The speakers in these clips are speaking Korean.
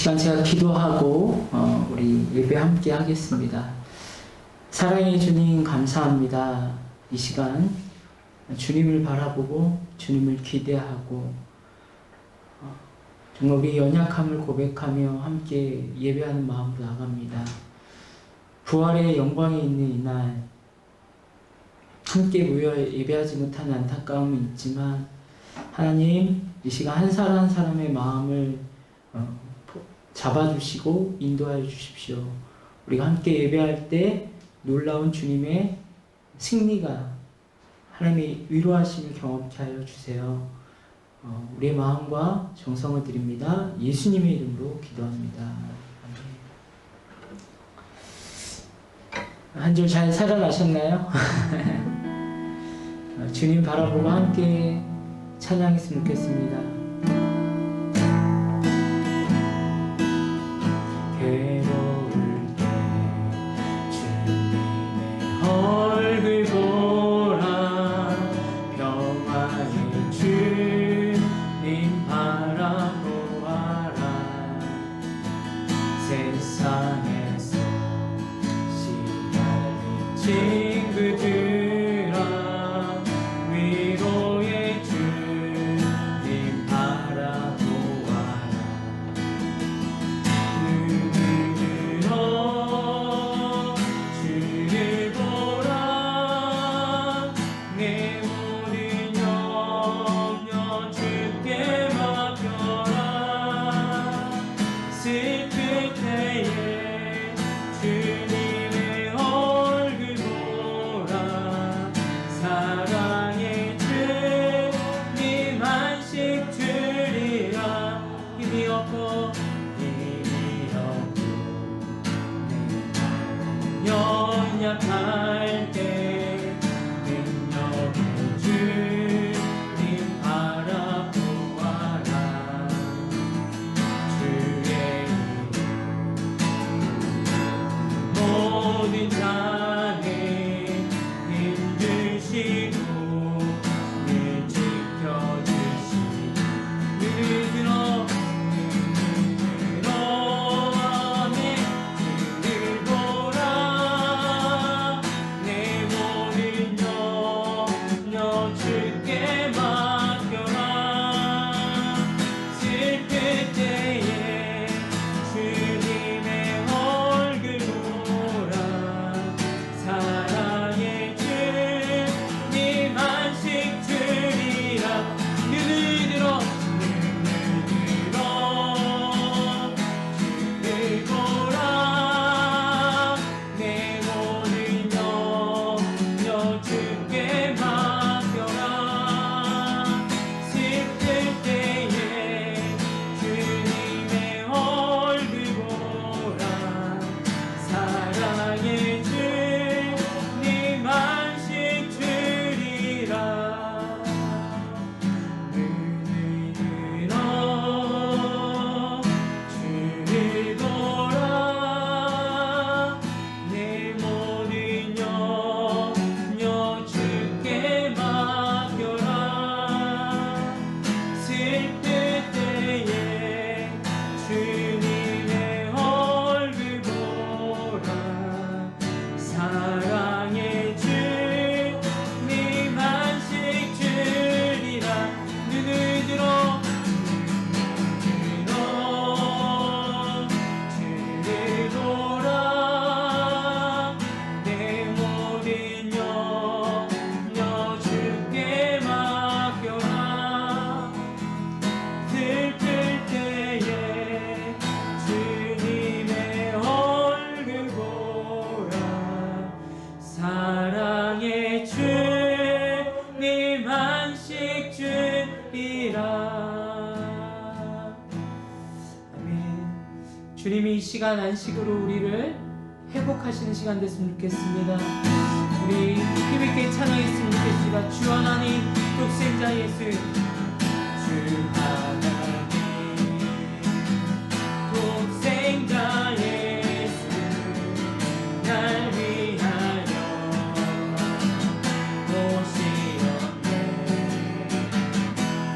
시간 제가 기도하고 우리 예배 함께 하겠습니다. 사랑의 주님 감사합니다. 이 시간 주님을 바라보고 주님을 기대하고 정말 우리 연약함을 고백하며 함께 예배하는 마음으로 나갑니다. 부활의 영광이 있는 이날 함께 모여 예배하지 못하는 안타까움이 있지만 하나님 이 시간 한 사람 한 사람의 마음을 잡아주시고 인도하여 주십시오. 우리가 함께 예배할 때 놀라운 주님의 승리가 하나님의 위로하심을 경험케 하여 주세요. 우리의 마음과 정성을 드립니다. 예수님의 이름으로 기도합니다. 한 줄 잘 살아나셨나요? 주님 바라보고 함께 찬양했으면 좋겠습니다. 괴로울 때 주님의 얼굴 보라 평화의 주님 바라보아라 세상에서 시달린 친구들아 위로의 주님 바라보아라 눈을 들어 주를 보라 내 모든 염려 주께 맡겨라 슬플 때에 주님의 얼굴 보라 사랑의 주님 한식 주리라 힘이 없고 연약할 때 능력의 주님 바라보아라 주의 모든 자는 힘드시고 늘 지켜주시니 눈을 들어 내 주를 보라 내 모든 염려 주께 맡겨라 슬플 때에 주님의 얼굴 보라 사랑의 주님 한식 주리라 눈을 들어 주를 보라 내 모든 염려 주께 맡겨라 슬플 때에 주님의 얼굴 보라 사랑의 주님 한식 주리라 눈을 들어 주를 보라 내 모든 염려 주께 맡겨라 슬플 때에 주님의 얼굴 보라 사랑의 주님 한식 주리라 눈을 들어 주를 보라 내 모든 염려 주께 맡겨라 슬플 때에 주님의 얼굴 보라 사랑의 주님 한식 주리라 아멘. 주님이 이 시간 안식으로 우리를 회복하시는 시간 됐으면 좋겠습니다. 우리 힘있게 찬양했으면 좋겠습니다. 주 하나님 독생자 예수 주 하나님 독생자 예수 날 위하여 오시었네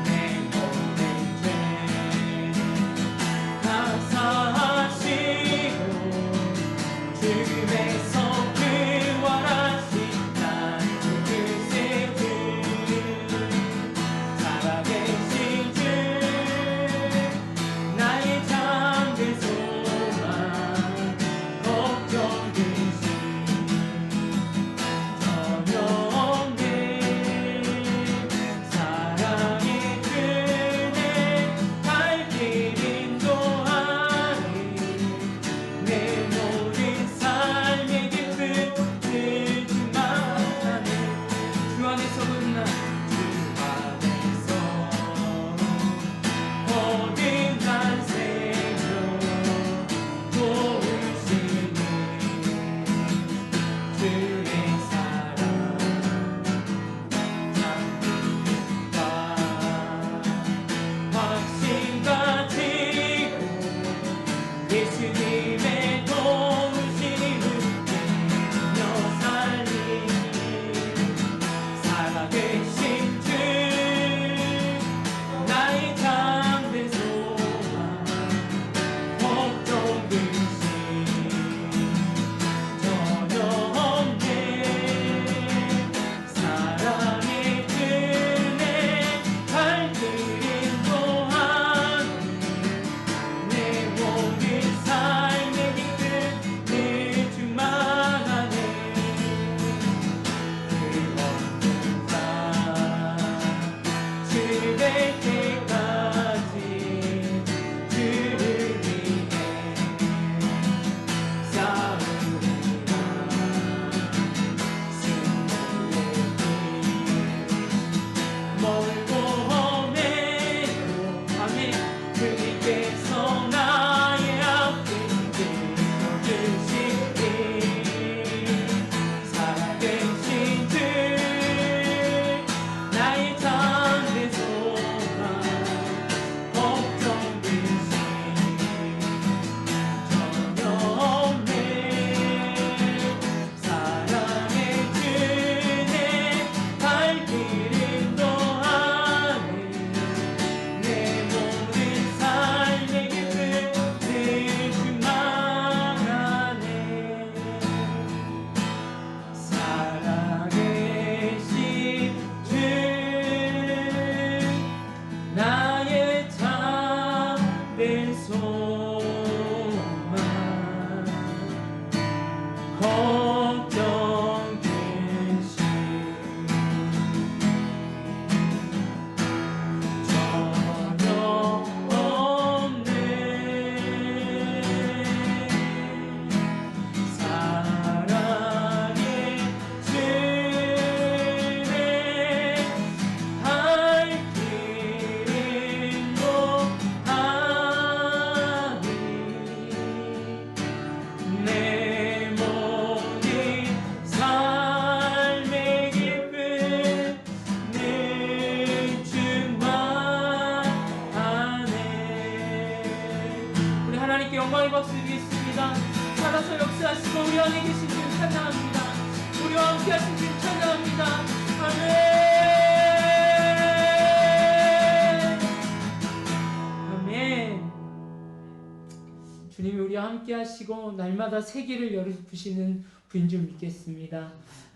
내 모든 죄 다 영광의 박수 드리겠습니다. 살아서 역사하시고 우리 안에 계신 주 찬양합니다. 우리와 함께 하신 주 찬양합니다. 아멘. 아멘. 주님이 우리와 함께 하시고 날마다 세계를 열어주시는 분인 줄 믿겠습니다.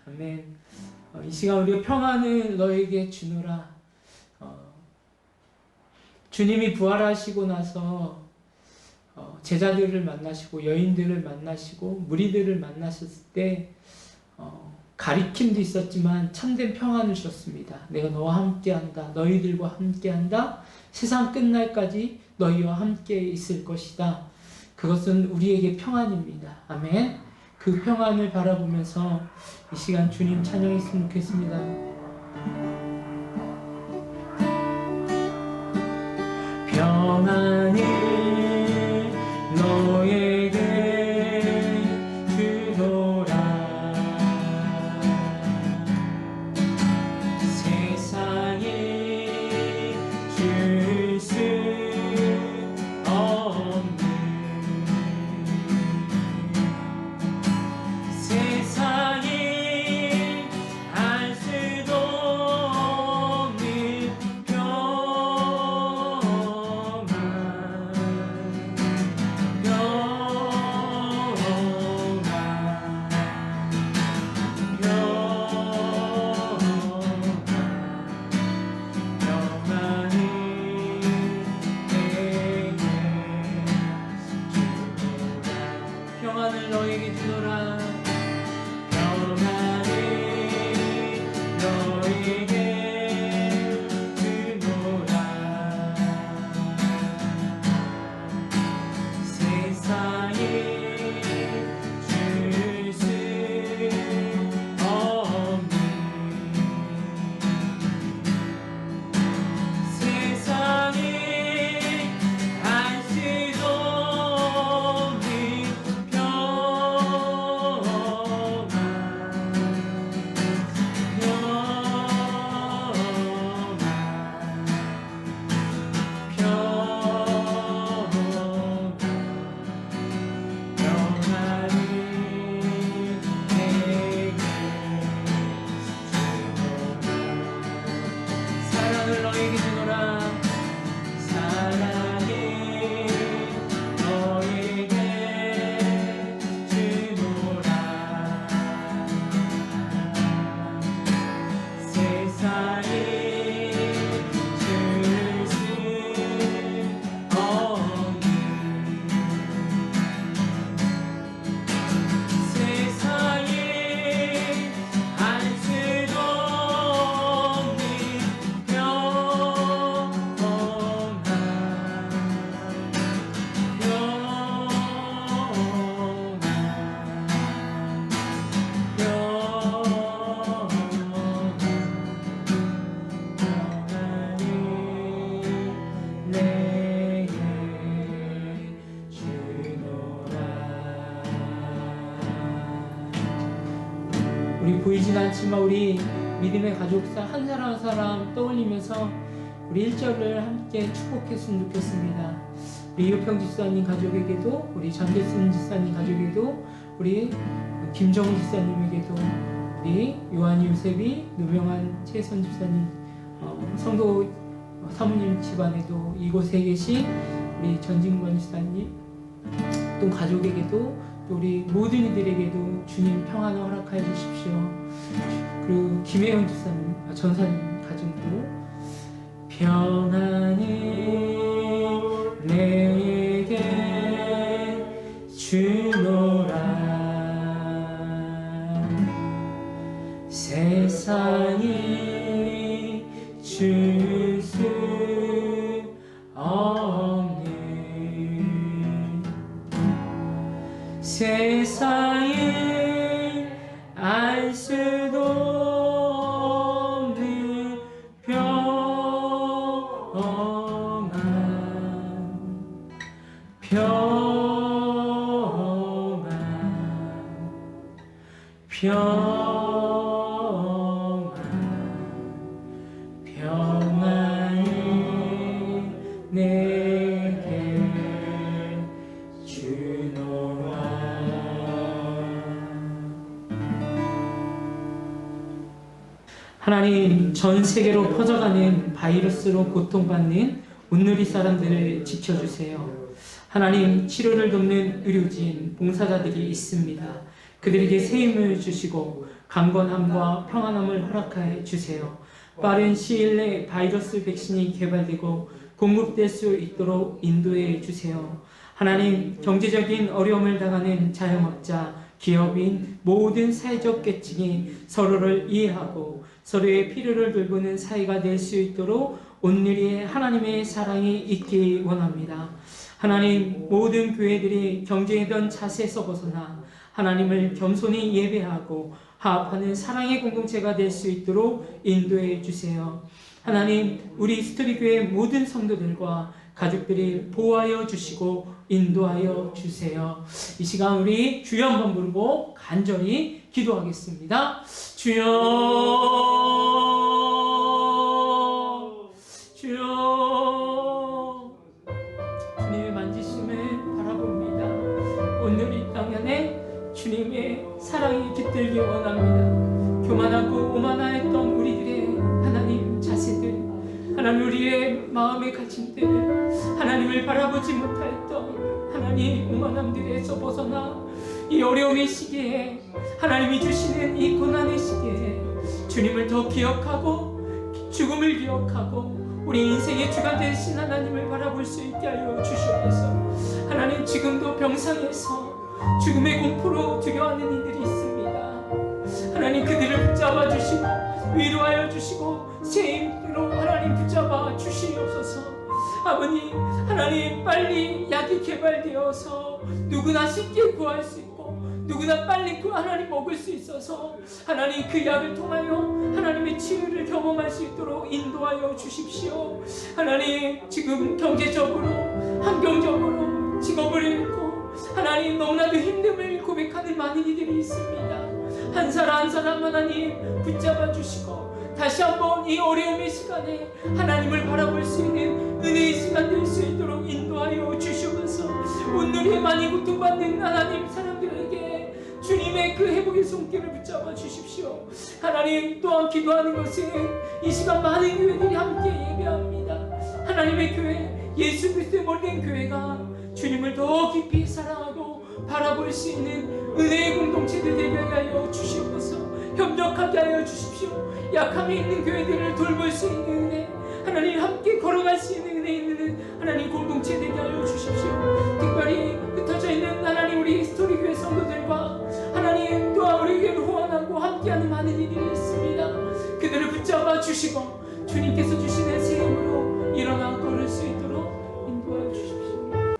아멘. 이 시간 우리가 평안을 너에게 주노라. 주님이 부활하시고 나서 제자들을 만나시고 여인들을 만나시고 무리들을 만나셨을 때 가리킴도 있었지만 참된 평안을 주셨습니다. 내가 너와 함께한다. 너희들과 함께한다. 세상 끝날까지 너희와 함께 있을 것이다. 그것은 우리에게 평안입니다. 아멘. 그 평안을 바라보면서 이 시간 주님 찬양했으면 좋겠습니다. 평안이 너에게 주노라. 세상이 줄 수 없는, 세상이 알 수도 없는 평안, 우리 보이진 않지만 우리 믿음의 가족사 한 사람 한 사람 떠올리면서 우리 1절을 함께 축복했으면 좋겠습니다. 우리 이효평 집사님 가족에게도, 우리 전대순 집사님 가족에게도, 우리 김정우 집사님에게도, 우리 요한 요셉이 누명한 최선 집사님 성도 사모님 집안에도, 이곳에 계신 우리 전진권 집사님 또 가족에게도, 또 우리 모든 이들에게도 주님 평안을 허락하여 주십시오. 그리고 김혜영 집사님 전사님 가정도 평안을 내게 주노라. 세상이 줄 수 없는, 세상이 알 수도 없는 평안, 평안을 내게 주노라. 하나님, 전 세계로 퍼져가는 바이러스로 고통받는 온누리 사람들을 지켜주세요. 하나님, 치료를 돕는 의료진, 봉사자들이 있습니다. 그들에게 새 힘을 주시고 강건함과 평안함을 허락하여 주세요. 빠른 시일 내에 바이러스 백신이 개발되고 공급될 수 있도록 인도해 주세요. 하나님, 경제적인 어려움을 당하는 자영업자, 기업인, 모든 사회적 계층이 서로를 이해하고 서로의 필요를 돌보는 사회가 될 수 있도록 온누리에 하나님의 사랑이 있기 원합니다. 하나님, 모든 교회들이 경쟁이던 자세에서 벗어나 하나님을 겸손히 예배하고 화합하는 사랑의 공동체가 될 수 있도록 인도해 주세요. 하나님, 우리 스토리교회 모든 성도들과 가족들이 보호하여 주시고 인도하여 주세요. 이 시간 우리 주여 한번 부르고 간절히 기도하겠습니다. 주여, 주여, 주님의 만지심을 바라봅니다. 오늘 이 땅에 주님의 사랑이 깃들기 원합니다. 교만하고 오만하였던 우리들의 하나님 자세들, 하나님 우리의 마음의 갇힌들, 하나님을 바라보지 못하였던 하나님 오만함들에서 벗어나 이 어려움의 시기에, 하나님이 주시는 이 고난의 시기에 주님을 더 기억하고 죽음을 기억하고 우리 인생의 주가 되신 하나님을 바라볼 수 있게 하여 주시옵소서. 하나님, 지금도 병상에서 죽음의 공포로 두려워하는 이들이 있습니다. 하나님, 그들을 붙잡아 주시고 위로하여 주시고 새 힘으로 하나님 붙잡아 주시옵소서. 아버님, 하나님, 빨리 약이 개발되어서 누구나 쉽게 구할 수 있고 누구나 빨리 그 하나님 먹을 수 있어서 하나님 그 약을 통하여 하나님의 치유를 경험할 수 있도록 인도하여 주십시오. 하나님, 지금 경제적으로, 환경적으로 직업을 잃고 하나님 너무나도 힘듦을 고백하는 많은 이들이 있습니다. 한 사람 한 사람 하나님 붙잡아 주시고 다시 한번 이 어려움의 시간에 하나님을 바라볼 수 있는 은혜의 시간 될 수 있도록 인도하여 주시옵소서. 온누리에 많이 고통받는 하나님 사람들에게 주님의 그 회복의 손길을 붙잡아 주십시오. 하나님, 또한 기도하는 것은 이 시간 많은 교회들이 함께 예배합니다. 하나님의 교회, 예수 그리스도의 몰린 교회가 주님을 더 깊이 사랑하고 바라볼 수 있는 은혜의 공동체들 되게 하여 주시옵소서. 협력하게 하여 주십시오. 약함에 있는 교회들을 돌볼 수 있는 은혜, 하나님 함께 걸어갈 수 있는 은혜 있는 하나님 공동체 되게 하여 주십시오. 특별히 흩어져 있는 하나님 우리 스토리교회 성도들과 하나님 또한 우리에게 후원하고 함께하는 많은 이들이 있습니다. 그들을 붙잡아 주시고 주님께서 주시는 새 힘으로 일어나 걸을 수 있도록 인도하여 주십시오.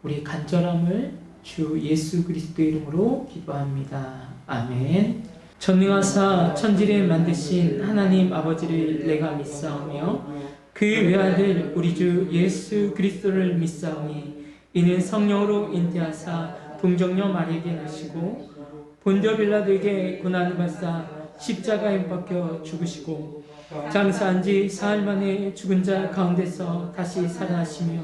우리 간절함을 주 예수 그리스도의 이름으로 기도합니다. 아멘. 전능하사 천지를 만드신 하나님 아버지를 내가 믿사오며 그 외아들 우리 주 예수 그리스도를 믿사오니 이는 성령으로 잉태하사 동정녀 마리에게 나시고 본디오 빌라도에게 고난을 받사 십자가에 못 박혀 죽으시고 장사한 지 사흘 만에 죽은 자 가운데서 다시 살아나시며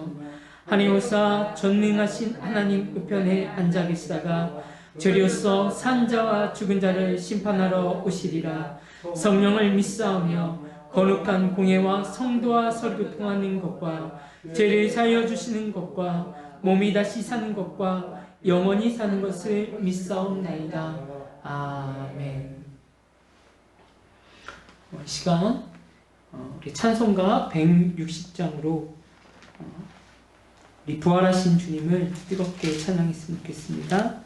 하늘 오사 전능하신 하나님 우편에 앉아 계시다가 죄로서 산 자와 죽은 자를 심판하러 오시리라. 성령을 믿사오며 거룩한 공예와 성도와 서로 교통하는 것과 죄를 사하여 주시는 것과 몸이 다시 사는 것과 영원히 사는 것을 믿사옵나이다. 아멘. 이 시간 우리 찬송가 160장으로 우리 부활하신 주님을 뜨겁게 찬양했으면 좋겠습니다.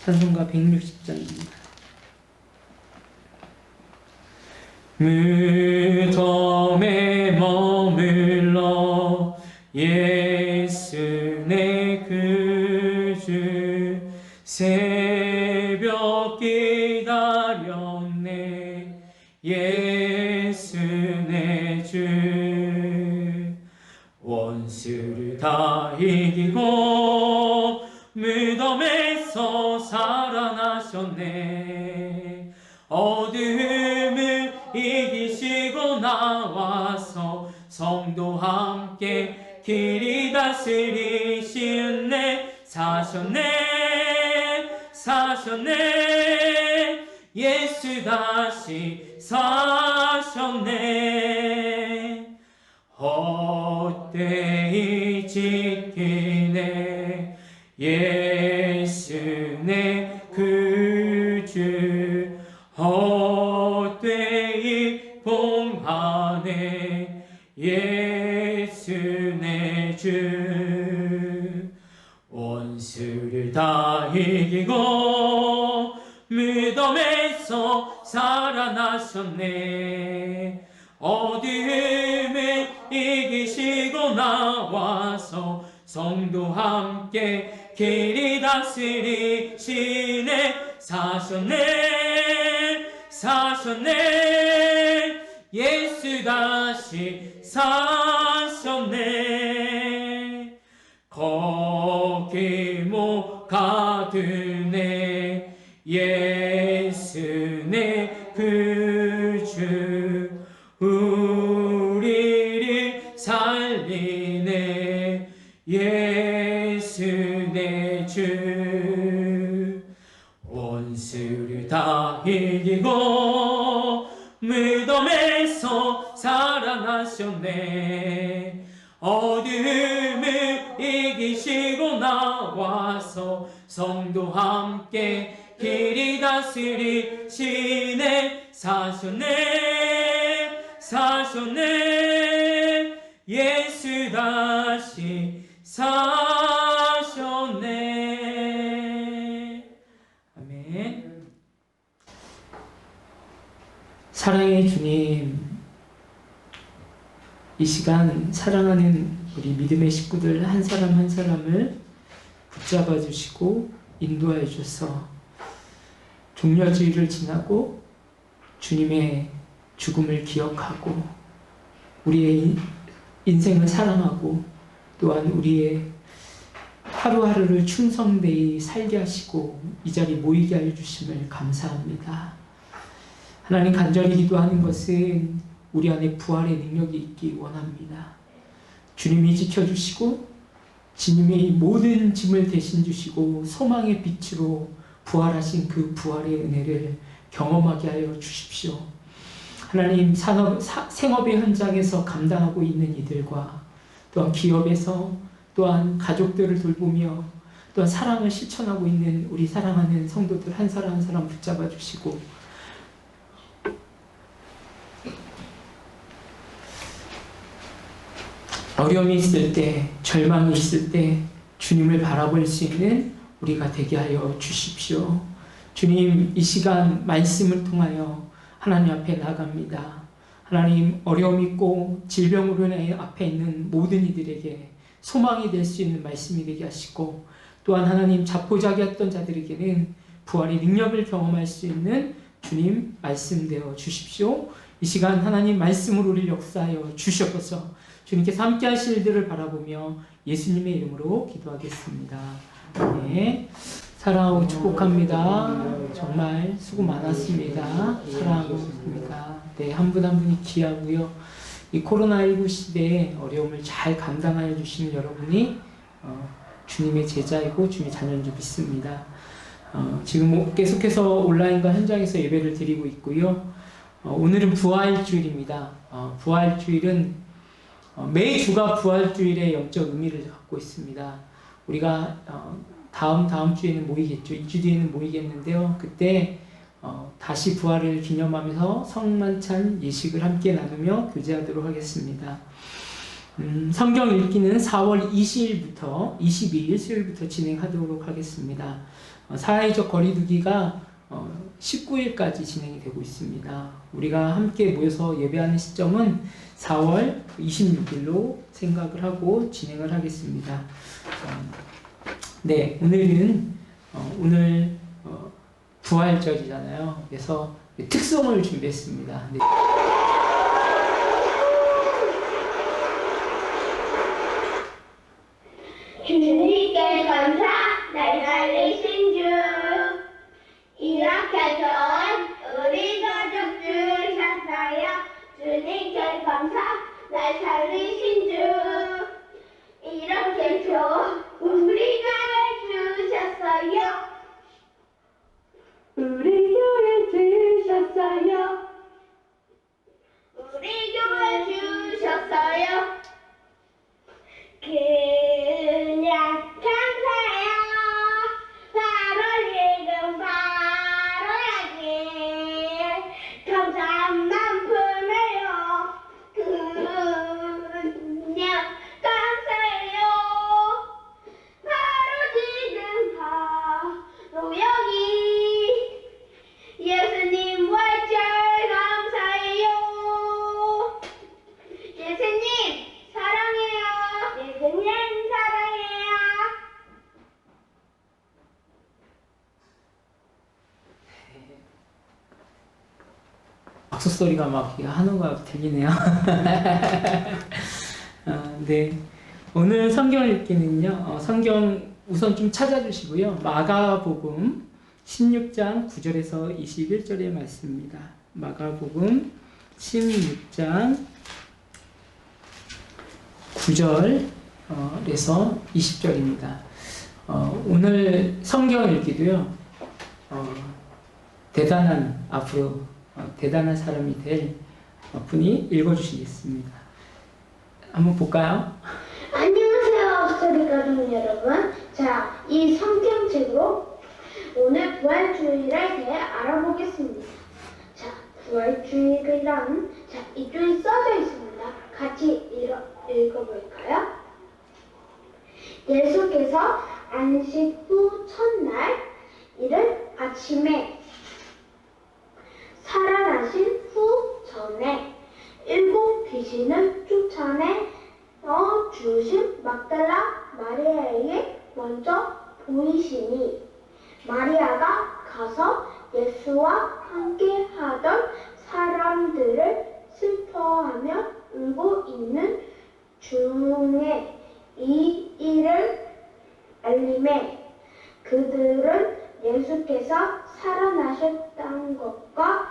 찬송가 160장입니다. 무덤에 머물러 예수 내 구주 새벽 기다렸네 예수 내 주 원수를 다 이기고 무덤에서 살아나셨네 어둠을 이기시고 나와서 성도 함께 길이 다스리시네 사셨네 예수 다시 사셨네 헛되이 지키네 예수 내 구주 헛되이 봉하네 예수 내 주 원수를 다 이기고 무덤에서 살아나셨네 어둠을 이기시고 나와서 성도 함께 길이 다스리시네 사셨네 예수 다시 사셨네 거기 못 가두네 예수 내 구주 우리를 살리네 예수 내 주 원수를 다 이기고 무덤에서 살아나셨네 어둠을 이기시고 나와서 성도 함께 길이 다스리시네 사셨네 예수 다시 사셨네 아멘. 사랑의 주님, 이 시간 사랑하는 우리 믿음의 식구들 한 사람 한 사람을 붙잡아 주시고 인도하여 주셔서 종려주의를 지나고 주님의 죽음을 기억하고 우리의 인생을 사랑하고 또한 우리의 하루하루를 충성되이 살게 하시고 이 자리 모이게 하여 주심을 감사합니다. 하나님, 간절히 기도하는 것은 우리 안에 부활의 능력이 있기 원합니다. 주님이 지켜주시고 주님이 모든 짐을 대신 주시고 소망의 빛으로 부활하신 그 부활의 은혜를 경험하게 하여 주십시오. 하나님, 생업의 현장에서 감당하고 있는 이들과 또한 기업에서 또한 가족들을 돌보며 또한 사랑을 실천하고 있는 우리 사랑하는 성도들 한 사람 한 사람 붙잡아 주시고 어려움이 있을 때, 절망이 있을 때 주님을 바라볼 수 있는 우리가 되게 하여 주십시오. 주님, 이 시간 말씀을 통하여 하나님 앞에 나갑니다. 하나님, 어려움 있고 질병으로 인해 앞에 있는 모든 이들에게 소망이 될 수 있는 말씀이 되게 하시고 또한 하나님, 자포자기했던 자들에게는 부활의 능력을 경험할 수 있는 주님 말씀 되어 주십시오. 이 시간 하나님 말씀으로 우리를 역사하여 주시옵소서. 주님께서 함께 하실 일들을 바라보며 예수님의 이름으로 기도하겠습니다. 네. 사랑하고 축복합니다. 정말 수고 많았습니다. 사랑하고 있습니다. 네, 한 분 한 분이 귀하고요. 이 코로나19 시대에 어려움을 잘 감당하여 주시는 여러분이 주님의 제자이고 주님의 자녀인 줄 믿습니다. 지금 계속해서 온라인과 현장에서 예배를 드리고 있고요. 오늘은 부활주일입니다. 부활주일은 매주가 부활주일의 영적 의미를 갖고 있습니다. 우리가 다음 주에는 모이겠죠. 2주 뒤에는 모이겠는데요. 그때 다시 부활을 기념하면서 성만찬 예식을 함께 나누며 교제하도록 하겠습니다. 성경 읽기는 4월 20일부터 22일 수요일부터 진행하도록 하겠습니다. 사회적 거리두기가 19일까지 진행이 되고 있습니다. 우리가 함께 모여서 예배하는 시점은 4월 26일로 생각을 하고 진행을 하겠습니다. 네, 오늘 부활절이잖아요. 그래서 특송을 준비했습니다. 네. 주님께 감사, 날 살리신 주. 이렇게 좋은 우리 가족 주셨어요. 주님께 감사, 날 살리신 주. 이렇게 좋은 우리 가족 주셨어요. 우리 교회 주셨어요. 우리 교회 주셨어요. 그냥 감사해요. 바로 지금 바로 여기 감사함만 품어요. 그냥 감사해요. 바로 지금 바로 여기 예수님 부활절 감사해요. 예수님 사랑해요. 예수님 사랑해요. 박수 소리가 막 한우가 들리네요. 네, 오늘 성경 읽기는요. 성경 우선 좀 찾아주시고요. 마가복음 16장 9절에서 21절의 말씀입니다. 마가복음 16장 9절에서 20절입니다. 오늘 성경 읽기도요. 대단한 사람이 될 분이 읽어주시겠습니다. 한번 볼까요? 안녕하세요, 스터디 가족 여러분. 자, 이 성경책으로 오늘 부활주일에 대해 알아보겠습니다. 자, 부활주일이란 이쪽에 써져 있습니다. 같이 읽어볼까요? 예수께서 안식 후 첫날 이른 아침에 살아나신 후 전에 7 귀신을 쫓아내 주신 막달라 마리아에게 먼저 보이시니 마리아가 가서 예수와 함께 하던 사람들을 슬퍼하며 울고 있는 중에 이 일을 알림해 그들은 예수께서 살아나셨다는 것과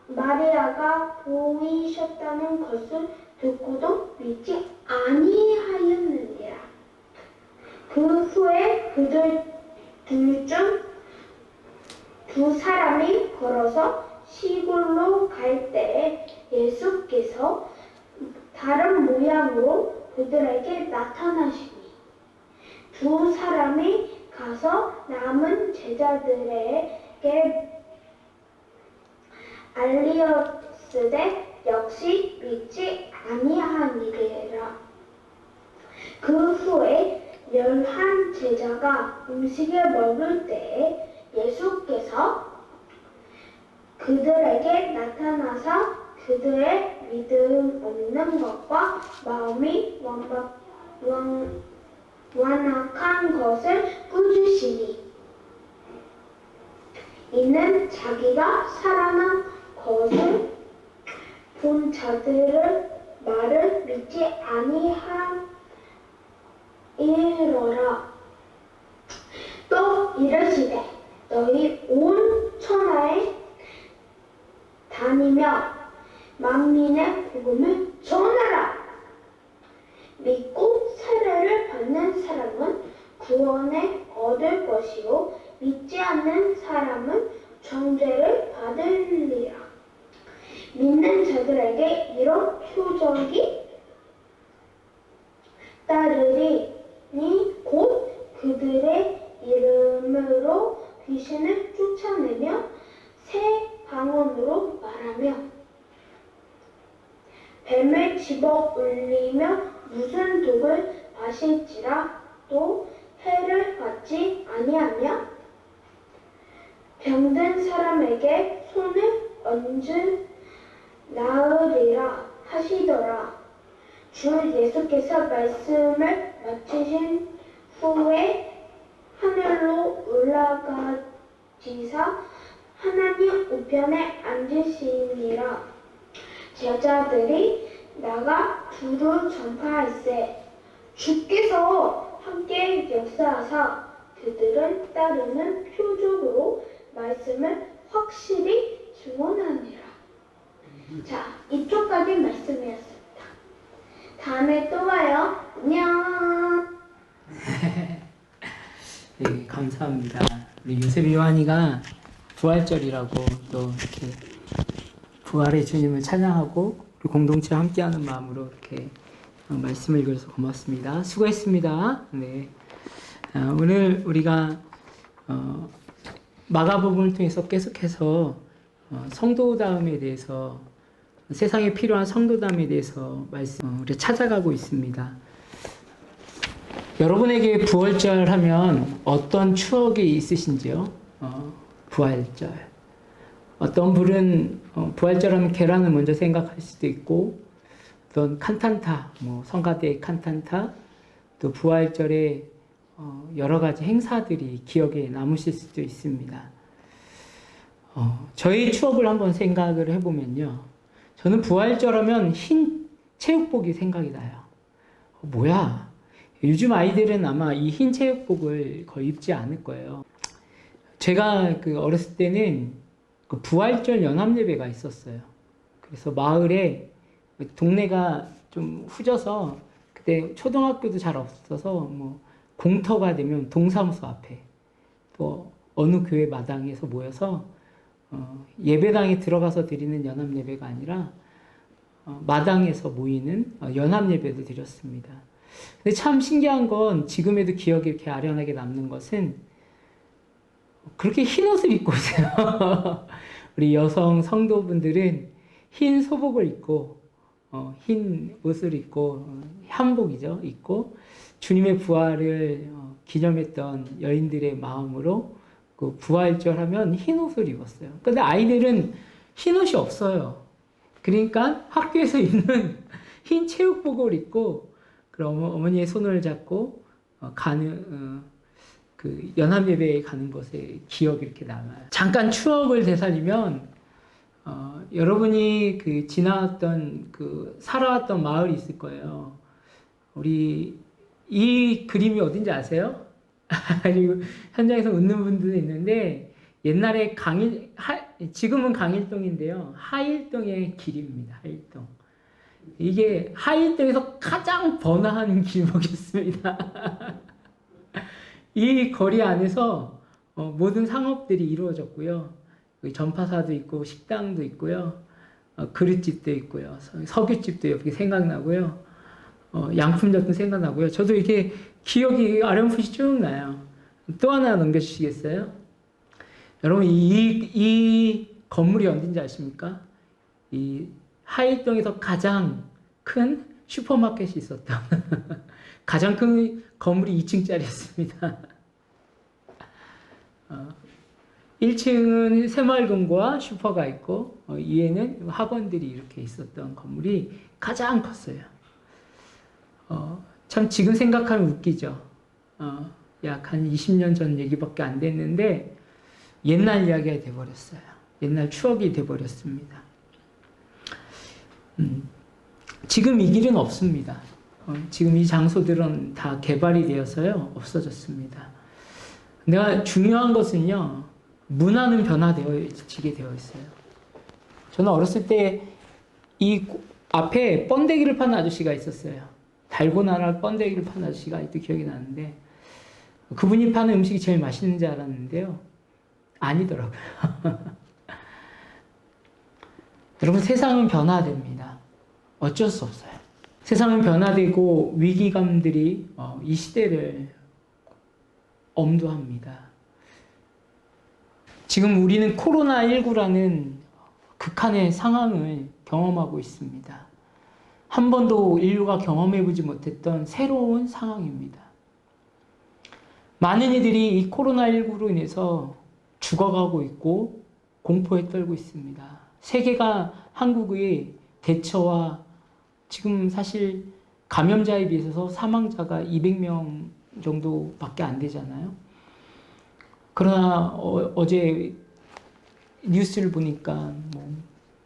마리아가 보이셨다는 것을 듣고도 믿지 아니하였느니라. 그 후에 그들 중 2 사람이 걸어서 시골로 갈 때에 예수께서 다른 모양으로 그들에게 나타나시니 2 사람이 가서 남은 제자들에게 알리었으되 역시 믿지 아니하니라. 그 후에 11 제자가 음식을 먹을 때에 예수께서 그들에게 나타나서 그들의 믿음 없는 것과 마음이 완악한 것을 꾸짖으시니 이는 자기가 살아난 것을 본 자들의 말을 믿지 아니함이로라. 또 이르시되 너희 온 천하에 다니며 만민의 복음을 전하라. 믿고 세례를 받는 사람은 구원을 얻을 것이요 믿지 않는 사람은 정죄를 받으리라. 믿는 자들에게 이런 표적이 따르리니 곧 그들의 이름으로 귀신을 쫓아내며 새 방언으로 말하며 뱀을 집어 울리며 무슨 독을 마실지라 또 해를 받지 아니하며 병든 사람에게 손을 얹은 나으리라 하시더라. 주 예수께서 말씀을 마치신 후에 하늘로 올라가시사 하나님 우편에 앉으시니라. 제자들이 나가 두루 전파할세 주께서 함께 역사하사 그들은 따르는 표적으로 말씀을 확실히 증언하니라. 자, 이쪽까지 말씀이었습니다. 다음에 또 봐요. 안녕. 네, 감사합니다. 우리 요셉 요한이가 부활절이라고 또 이렇게 부활의 주님을 찬양하고 우리 공동체 함께하는 마음으로 이렇게 말씀을 읽어줘서 고맙습니다. 수고했습니다. 네, 오늘 우리가 마가복음을 통해서 계속해서 성도다움에 대해서 세상에 필요한 성도다움에 대해서 우리 찾아가고 있습니다. 여러분에게 부활절 하면 어떤 추억이 있으신지요? 부활절. 어떤 분은 부활절 하면 계란을 먼저 생각할 수도 있고, 어떤 칸탄타, 성가대 칸탄타, 또 부활절에 여러 가지 행사들이 기억에 남으실 수도 있습니다. 저의 추억을 한번 생각을 해보면요. 저는 부활절 하면 흰 체육복이 생각이 나요. 뭐야? 요즘 아이들은 아마 이 흰 체육복을 거의 입지 않을 거예요. 제가 어렸을 때는 부활절 연합예배가 있었어요. 그래서 마을에 동네가 좀 후져서 그때 초등학교도 잘 없어서 공터가 되면 동사무소 앞에 또 어느 교회 마당에서 모여서 예배당에 들어가서 드리는 연합예배가 아니라 마당에서 모이는 연합예배도 드렸습니다. 근데 참 신기한 건 지금에도 기억이 이렇게 아련하게 남는 것은 그렇게 흰 옷을 입고 오세요. 우리 여성 성도분들은 흰 소복을 입고 흰 옷을 입고 한복이죠. 입고 주님의 부활을 기념했던 여인들의 마음으로 그 부활절 하면 흰 옷을 입었어요. 근데 아이들은 흰 옷이 없어요. 그러니까 학교에서 입는 흰 체육복을 입고 그럼 어머니의 손을 잡고 가는 그 연합예배에 가는 것에 기억이 이렇게 남아요. 잠깐 추억을 되살리면 여러분이 지나왔던 살아왔던 마을이 있을 거예요. 우리 이 그림이 어딘지 아세요? 그리고 현장에서 웃는 분들도 있는데 옛날에 지금은 강일동인데요. 하일동의 길입니다. 하일동. 이게 하일동에서 가장 번화한 길목이었습니다. 이 거리 안에서 모든 상업들이 이루어졌고요. 전파사도 있고 식당도 있고요. 그릇집도 있고요. 석유집도 여기 생각나고요. 양품점도 생각나고요. 저도 이게 기억이 어렴풋이 쭉 나요. 또 하나 넘겨주시겠어요? 여러분 이 건물이 어딘지 아십니까? 이 하일동에서 가장 큰 슈퍼마켓이 있었던 가장 큰 건물이 2층짜리였습니다. 1층은 새마을금고와 슈퍼가 있고 2에는 학원들이 이렇게 있었던 건물이 가장 컸어요. 참 지금 생각하면 웃기죠. 약 한 20년 전 얘기밖에 안 됐는데 옛날 이야기가 돼버렸어요. 옛날 추억이 돼버렸습니다. 지금 이 길은 없습니다. 지금 이 장소들은 다 개발이 되어서요 없어졌습니다. 내가 중요한 것은요, 문화는 변화되어지게 되어 있어요. 저는 어렸을 때 이 앞에 번데기를 파는 아저씨가 있었어요. 달고나라 번데기를 파는 아저씨가 아직도 기억이 나는데, 그분이 파는 음식이 제일 맛있는 줄 알았는데요. 아니더라고요. 여러분, 세상은 변화됩니다. 어쩔 수 없어요. 세상은 변화되고 위기감들이 이 시대를 엄두합니다. 지금 우리는 코로나19라는 극한의 상황을 경험하고 있습니다. 한 번도 인류가 경험해보지 못했던 새로운 상황입니다. 많은 이들이 이 코로나19로 인해서 죽어가고 있고 공포에 떨고 있습니다. 세계가 한국의 대처와 지금 사실 감염자에 비해서 사망자가 200명 정도밖에 안 되잖아요. 그러나 어제 뉴스를 보니까 뭐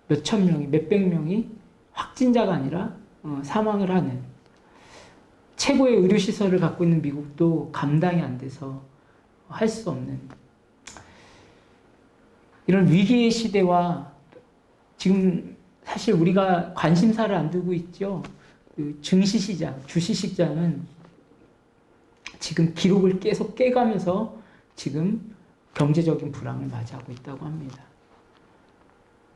몇천 명이, 몇백 명이 확진자가 아니라 사망을 하는, 최고의 의료시설을 갖고 있는 미국도 감당이 안 돼서 할 수 없는 이런 위기의 시대와, 지금 사실 우리가 관심사를 안 두고 있죠. 그 증시시장, 주식시장은 지금 기록을 계속 깨가면서 지금 경제적인 불황을 맞이하고 있다고 합니다.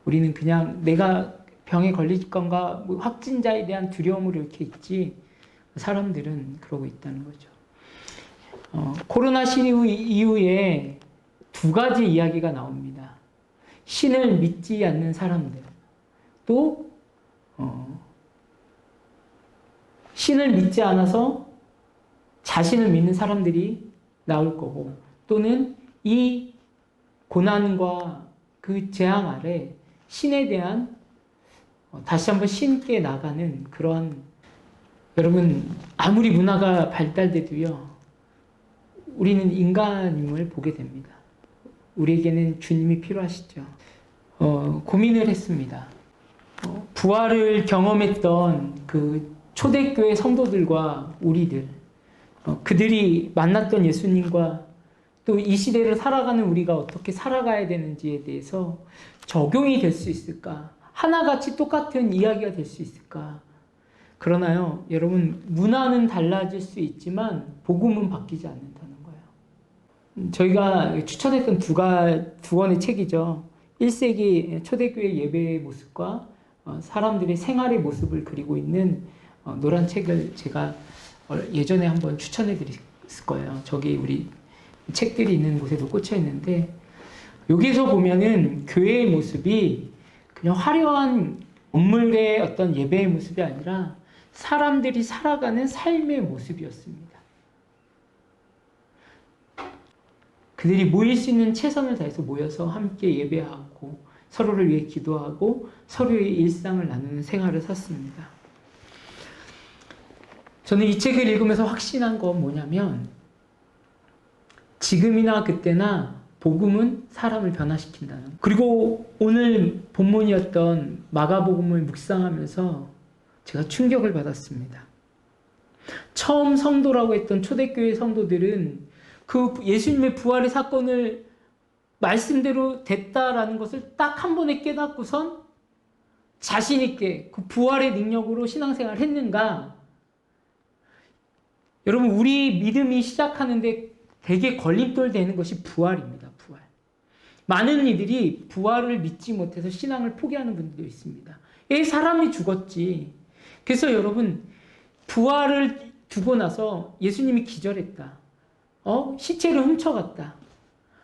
우리는 그냥 내가 병에 걸릴 건가, 뭐 확진자에 대한 두려움으로 이렇게 있지, 사람들은 그러고 있다는 거죠. 코로나 시리즈 이후에 두 가지 이야기가 나옵니다. 신을 믿지 않는 사람들, 또 신을 믿지 않아서 자신을 믿는 사람들이 나올 거고, 또는 이 고난과 그 재앙 아래 신에 대한 다시 한번 신께 나가는 그런, 여러분, 아무리 문화가 발달돼도요, 우리는 인간임을 보게 됩니다. 우리에게는 주님이 필요하시죠. 고민을 했습니다. 부활을 경험했던 그 초대교회 성도들과 우리들, 그들이 만났던 예수님과 또 이 시대를 살아가는 우리가 어떻게 살아가야 되는지에 대해서 적용이 될 수 있을까? 하나같이 똑같은 이야기가 될 수 있을까? 그러나요, 여러분, 문화는 달라질 수 있지만 복음은 바뀌지 않는다는 거예요. 저희가 추천했던 두 권의 책이죠. 1세기 초대교회 예배의 모습과 사람들의 생활의 모습을 그리고 있는 노란 책을 제가 예전에 한번 추천해 드렸을 거예요. 저기 우리 책들이 있는 곳에도 꽂혀 있는데, 여기서 보면은 교회의 모습이 그냥 화려한 건물의 어떤 예배의 모습이 아니라 사람들이 살아가는 삶의 모습이었습니다. 그들이 모일 수 있는 최선을 다해서 모여서 함께 예배하고 서로를 위해 기도하고 서로의 일상을 나누는 생활을 샀습니다. 저는 이 책을 읽으면서 확신한 건 뭐냐면, 지금이나 그때나 복음은 사람을 변화시킨다는 것. 그리고 오늘 본문이었던 마가복음을 묵상하면서 제가 충격을 받았습니다. 처음 성도라고 했던 초대교회 성도들은 그 예수님의 부활의 사건을 말씀대로 됐다라는 것을 딱 한 번에 깨닫고선 자신 있게 그 부활의 능력으로 신앙생활을 했는가? 여러분, 우리 믿음이 시작하는데 되게 걸림돌 되는 것이 부활입니다. 부활. 많은 이들이 부활을 믿지 못해서 신앙을 포기하는 분들도 있습니다. 사람이 죽었지. 그래서 여러분, 부활을 두고 나서 예수님이 기절했다. 시체를 훔쳐갔다.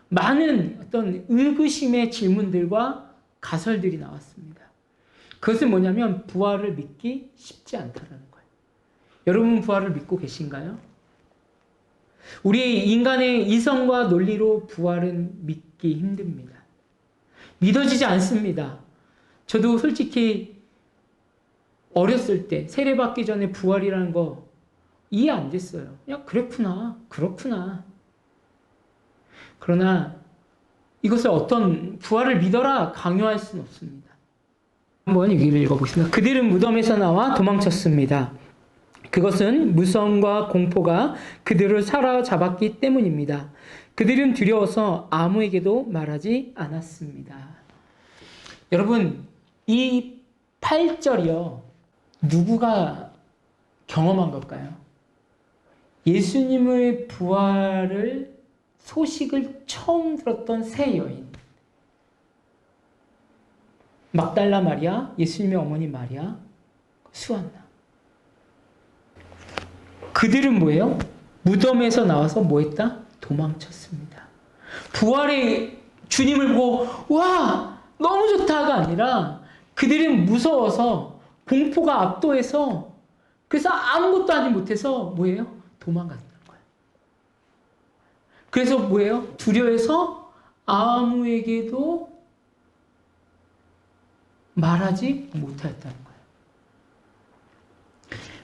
많은 어떤 의구심의 질문들과 가설들이 나왔습니다. 그것은 뭐냐면 부활을 믿기 쉽지 않다는 거예요. 여러분, 부활을 믿고 계신가요? 우리 인간의 이성과 논리로 부활은 믿기 힘듭니다. 믿어지지 않습니다. 저도 솔직히 어렸을 때 세례받기 전에 부활이라는 거 이해 안 됐어요. 야, 그렇구나. 그러나 이것을 어떤 부활을 믿어라 강요할 수는 없습니다. 한번 여기를 읽어보겠습니다. 그들은 무덤에서 나와 도망쳤습니다. 그것은 무서움과 공포가 그들을 사로잡았기 때문입니다. 그들은 두려워서 아무에게도 말하지 않았습니다. 여러분, 이 8절이요. 누구가 경험한 걸까요? 예수님의 부활을 소식을 처음 들었던 세 여인. 막달라 마리아, 예수님의 어머니 마리아, 수안나. 그들은 뭐예요? 무덤에서 나와서 뭐 했다? 도망쳤습니다. 부활의 주님을 보고 와 너무 좋다가 아니라 그들은 무서워서 공포가 압도해서 그래서 아무것도 하지 못해서 뭐예요? 도망갔다는 거예요. 그래서 뭐예요? 두려워서 아무에게도 말하지 못하였다는 거예요.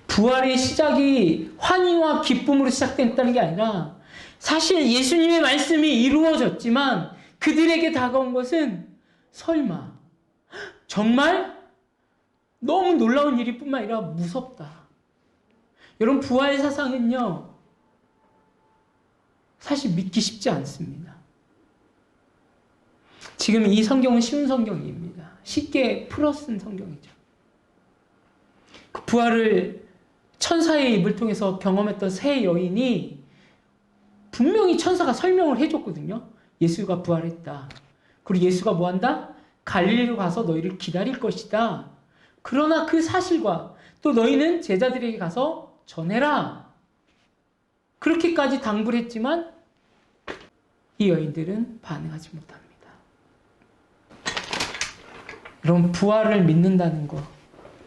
부활의 시작이 환희와 기쁨으로 시작됐다는 게 아니라 사실 예수님의 말씀이 이루어졌지만 그들에게 다가온 것은 설마 정말 너무 놀라운 일일 뿐만 아니라 무섭다. 여러분 부활 사상은요 사실 믿기 쉽지 않습니다. 지금 이 성경은 쉬운 성경입니다. 쉽게 풀어 쓴 성경이죠. 그 부활을 천사의 입을 통해서 경험했던 세 여인이 분명히 천사가 설명을 해줬거든요. 예수가 부활했다. 그리고 예수가 뭐한다? 갈릴리로 가서 너희를 기다릴 것이다. 그러나 그 사실과 또 너희는 제자들에게 가서 전해라. 그렇게까지 당부를 했지만 이 여인들은 반응하지 못합니다. 여러분 부활을 믿는다는 거,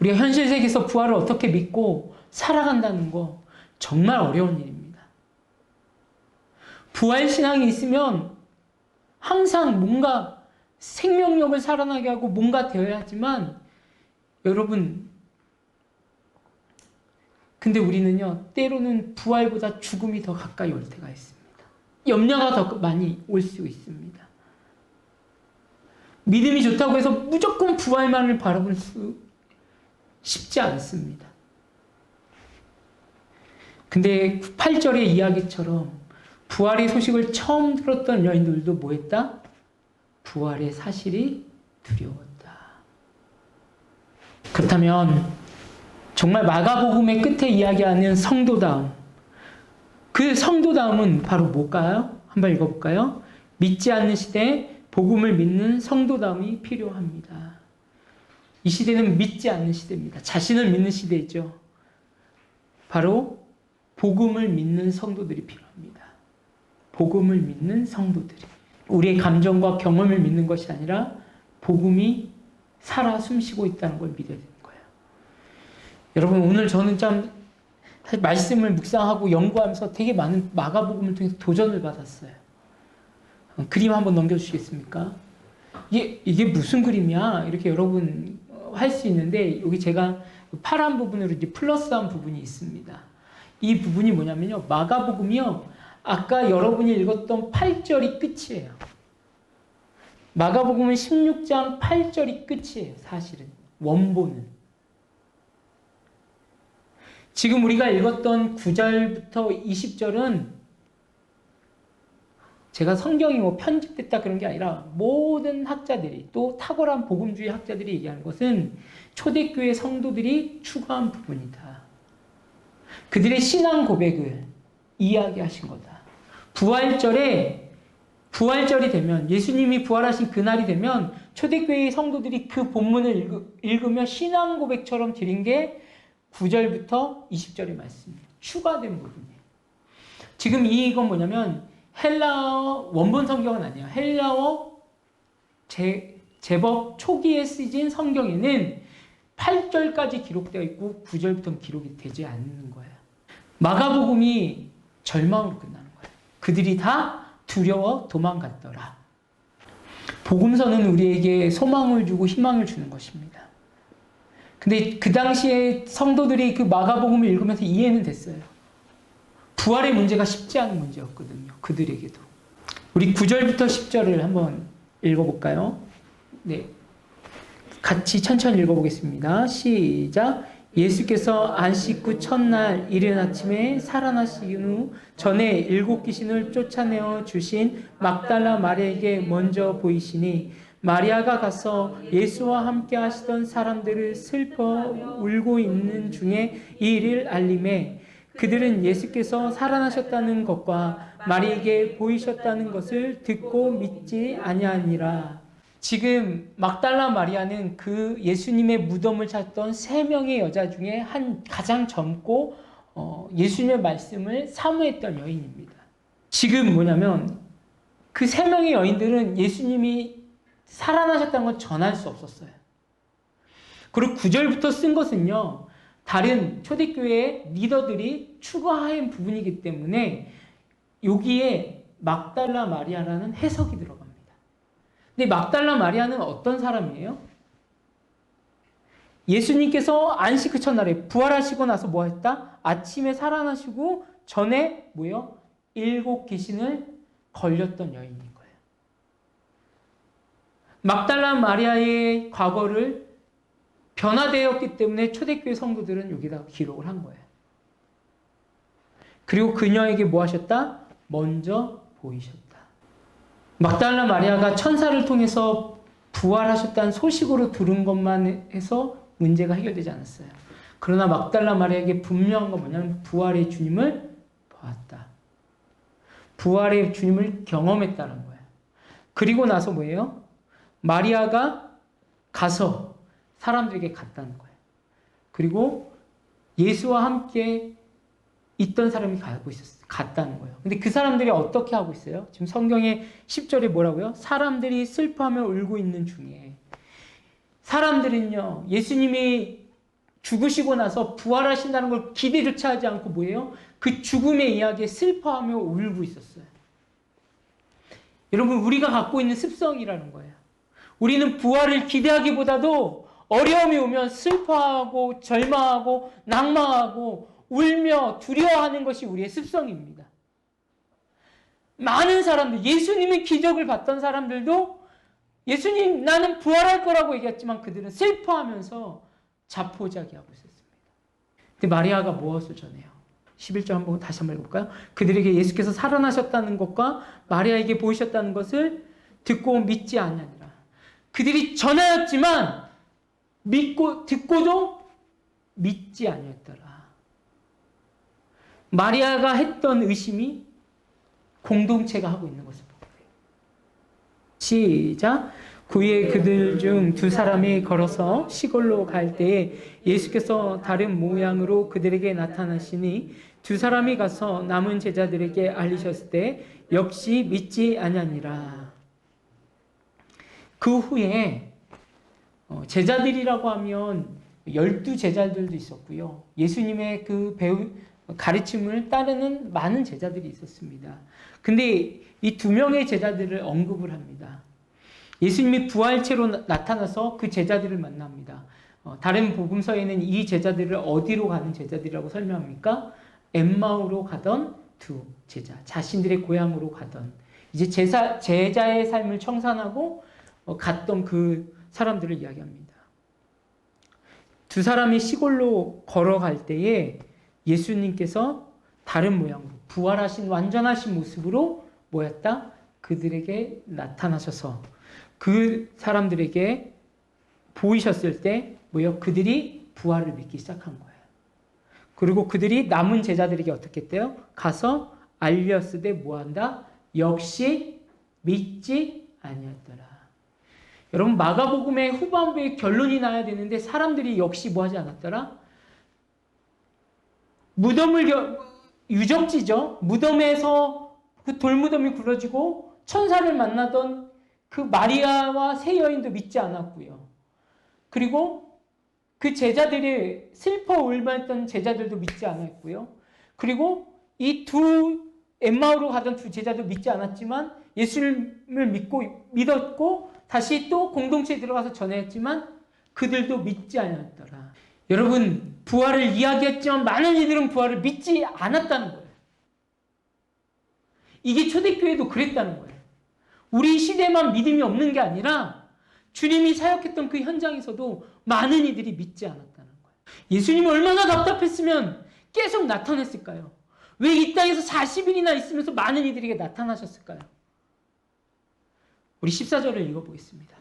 우리가 현실 세계에서 부활을 어떻게 믿고 살아간다는 거 정말 어려운 일입니다. 부활 신앙이 있으면 항상 뭔가 생명력을 살아나게 하고 뭔가 되어야 하지만 여러분 근데 우리는요 때로는 부활보다 죽음이 더 가까이 올 때가 있습니다. 염려가 더 많이 올 수 있습니다. 믿음이 좋다고 해서 무조건 부활만을 바라볼 수 쉽지 않습니다. 근데 8절의 이야기처럼 부활의 소식을 처음 들었던 여인들도 뭐 했다? 부활의 사실이 두려웠다. 그렇다면 정말 마가복음의 끝에 이야기하는 성도다움, 그 성도다움은 바로 뭘까요? 한번 읽어볼까요? 믿지 않는 시대에 복음을 믿는 성도다움이 필요합니다. 이 시대는 믿지 않는 시대입니다. 자신을 믿는 시대죠. 바로 복음을 믿는 성도들이 필요합니다. 복음을 믿는 성도들이. 우리의 감정과 경험을 믿는 것이 아니라 복음이 살아 숨쉬고 있다는 걸 믿어야 되는 거예요. 여러분 오늘 저는 참 사실 말씀을 묵상하고 연구하면서 되게 많은 마가복음을 통해서 도전을 받았어요. 그림 한번 넘겨주시겠습니까? 이게 무슨 그림이야? 이렇게 여러분 할 수 있는데 여기 제가 파란 부분으로 이제 플러스한 부분이 있습니다. 이 부분이 뭐냐면요. 마가복음이요. 아까 여러분이 읽었던 8절이 끝이에요. 마가복음은 16장 8절이 끝이에요. 사실은. 원본은. 지금 우리가 읽었던 9절부터 20절은 제가 성경이 뭐 편집됐다 그런 게 아니라 모든 학자들이 또 탁월한 복음주의 학자들이 얘기하는 것은 초대교회 성도들이 추가한 부분이다. 그들의 신앙 고백을 이야기하신 거다. 부활절이 되면 예수님이 부활하신 그날이 되면 초대교회 성도들이 그 본문을 읽으며 신앙 고백처럼 드린 게 9절부터 20절의 말씀입니다. 추가된 부분이에요. 지금 이건 뭐냐면 헬라어 원본 성경은 아니에요. 헬라어 제법 초기에 쓰진 성경에는 8절까지 기록되어 있고 9절부터는 기록이 되지 않는 거예요. 마가복음이 절망으로 끝나는 거예요. 그들이 다 두려워 도망갔더라. 복음서는 우리에게 소망을 주고 희망을 주는 것입니다. 근데 그 당시에 성도들이 그 마가복음을 읽으면서 이해는 됐어요. 부활의 문제가 쉽지 않은 문제였거든요. 그들에게도. 우리 9절부터 10절을 한번 읽어볼까요? 네. 같이 천천히 읽어보겠습니다. 시작. 예수께서 안식 후 첫날 이른 아침에 살아나신 후 전에 7 귀신을 쫓아내어 주신 막달라 마리아에게 먼저 보이시니 마리아가 가서 예수와 함께 하시던 사람들을 슬퍼 울고 있는 중에 이 일을 알림해 그들은 예수께서 살아나셨다는 것과 마리아에게 보이셨다는 것을 듣고 믿지 아니하니라. 지금 막달라 마리아는 그 예수님의 무덤을 찾던 3명의 여자 중에 가장 젊고 예수님의 말씀을 사모했던 여인입니다. 지금 뭐냐면 그 3명의 여인들은 예수님이 살아나셨다는 걸 전할 수 없었어요. 그리고 9절부터 쓴 것은요, 다른 초대교회의 리더들이 추가한 부분이기 때문에 여기에 막달라 마리아라는 해석이 들어갑니다. 근데 막달라 마리아는 어떤 사람이에요? 예수님께서 안식 그 첫날에 부활하시고 나서 뭐 했다? 아침에 살아나시고 전에 뭐요? 7 귀신을 걸렸던 여인인 거예요. 막달라 마리아의 과거를 변화되었기 때문에 초대교회 성도들은 여기다 기록을 한 거예요. 그리고 그녀에게 뭐 하셨다? 먼저 보이셨다. 막달라 마리아가 천사를 통해서 부활하셨다는 소식으로 들은 것만 해서 문제가 해결되지 않았어요. 그러나 막달라 마리아에게 분명한 건 뭐냐면 부활의 주님을 보았다. 부활의 주님을 경험했다는 거예요. 그리고 나서 뭐예요? 마리아가 가서 사람들에게 갔다는 거예요. 그리고 예수와 함께 있던 사람이 갔다는 거예요. 근데 그 사람들이 어떻게 하고 있어요? 지금 성경의 10절에 뭐라고요? 사람들이 슬퍼하며 울고 있는 중에. 사람들은요, 예수님이 죽으시고 나서 부활하신다는 걸 기대조차 하지 않고 뭐예요? 그 죽음의 이야기에 슬퍼하며 울고 있었어요. 여러분, 우리가 갖고 있는 습성이라는 거예요. 우리는 부활을 기대하기보다도 어려움이 오면 슬퍼하고 절망하고 낭망하고 울며 두려워하는 것이 우리의 습성입니다. 많은 사람들, 예수님의 기적을 봤던 사람들도 예수님 나는 부활할 거라고 얘기했지만 그들은 슬퍼하면서 자포자기하고 있었습니다. 근데 마리아가 무엇을 전해요? 11절 한번 다시 한번 읽어볼까요? 그들에게 예수께서 살아나셨다는 것과 마리아에게 보이셨다는 것을 듣고 믿지 아니하니라. 그들이 전하였지만 듣고도 믿지 아니했더라. 마리아가 했던 의심이 공동체가 하고 있는 것을 보게 돼요. 시작. 후에 그들 중 2 사람이 걸어서 시골로 갈 때에 예수께서 다른 모양으로 그들에게 나타나시니 2 사람이 가서 남은 제자들에게 알리셨을 때 역시 믿지 아니하니라. 그 후에 제자들이라고 하면 12 제자들도 있었고요. 예수님의 그 가르침을 따르는 많은 제자들이 있었습니다. 근데 이 2명의 제자들을 언급을 합니다. 예수님이 부활체로 나타나서 그 제자들을 만납니다. 다른 복음서에는 이 제자들을 어디로 가는 제자들이라고 설명합니까? 엠마오로 가던 2 제자, 자신들의 고향으로 가던, 이제 제자의 삶을 청산하고 갔던 그 사람들을 이야기합니다. 2 사람이 시골로 걸어갈 때에 예수님께서 다른 모양으로 부활하신 완전하신 모습으로 뭐였다? 그들에게 나타나셔서 그 사람들에게 보이셨을 때 뭐요? 그들이 부활을 믿기 시작한 거예요. 그리고 그들이 남은 제자들에게 어떻게 했대요? 가서 알렸으되 뭐한다? 역시 믿지 아니었더라. 여러분, 마가복음의 후반부에 결론이 나야 되는데 사람들이 역시 뭐하지 않았더라? 무덤을 유적지죠. 무덤에서 그 돌무덤이 굴러지고 천사를 만나던 그 마리아와 세 여인도 믿지 않았고요. 그리고 그 제자들이 슬퍼 울만했던 제자들도 믿지 않았고요. 그리고 이 2 엠마오로 가던 2 제자도 믿지 않았지만 예수님을 믿었고 다시 또 공동체에 들어가서 전했지만 그들도 믿지 않았더라. 여러분, 부활을 이야기했지만 많은 이들은 부활을 믿지 않았다는 거예요. 이게 초대교회도 그랬다는 거예요. 우리 시대만 믿음이 없는 게 아니라 주님이 사역했던 그 현장에서도 많은 이들이 믿지 않았다는 거예요. 예수님이 얼마나 답답했으면 계속 나타냈을까요? 왜 이 땅에서 40일이나 있으면서 많은 이들에게 나타나셨을까요? 우리 14절을 읽어보겠습니다.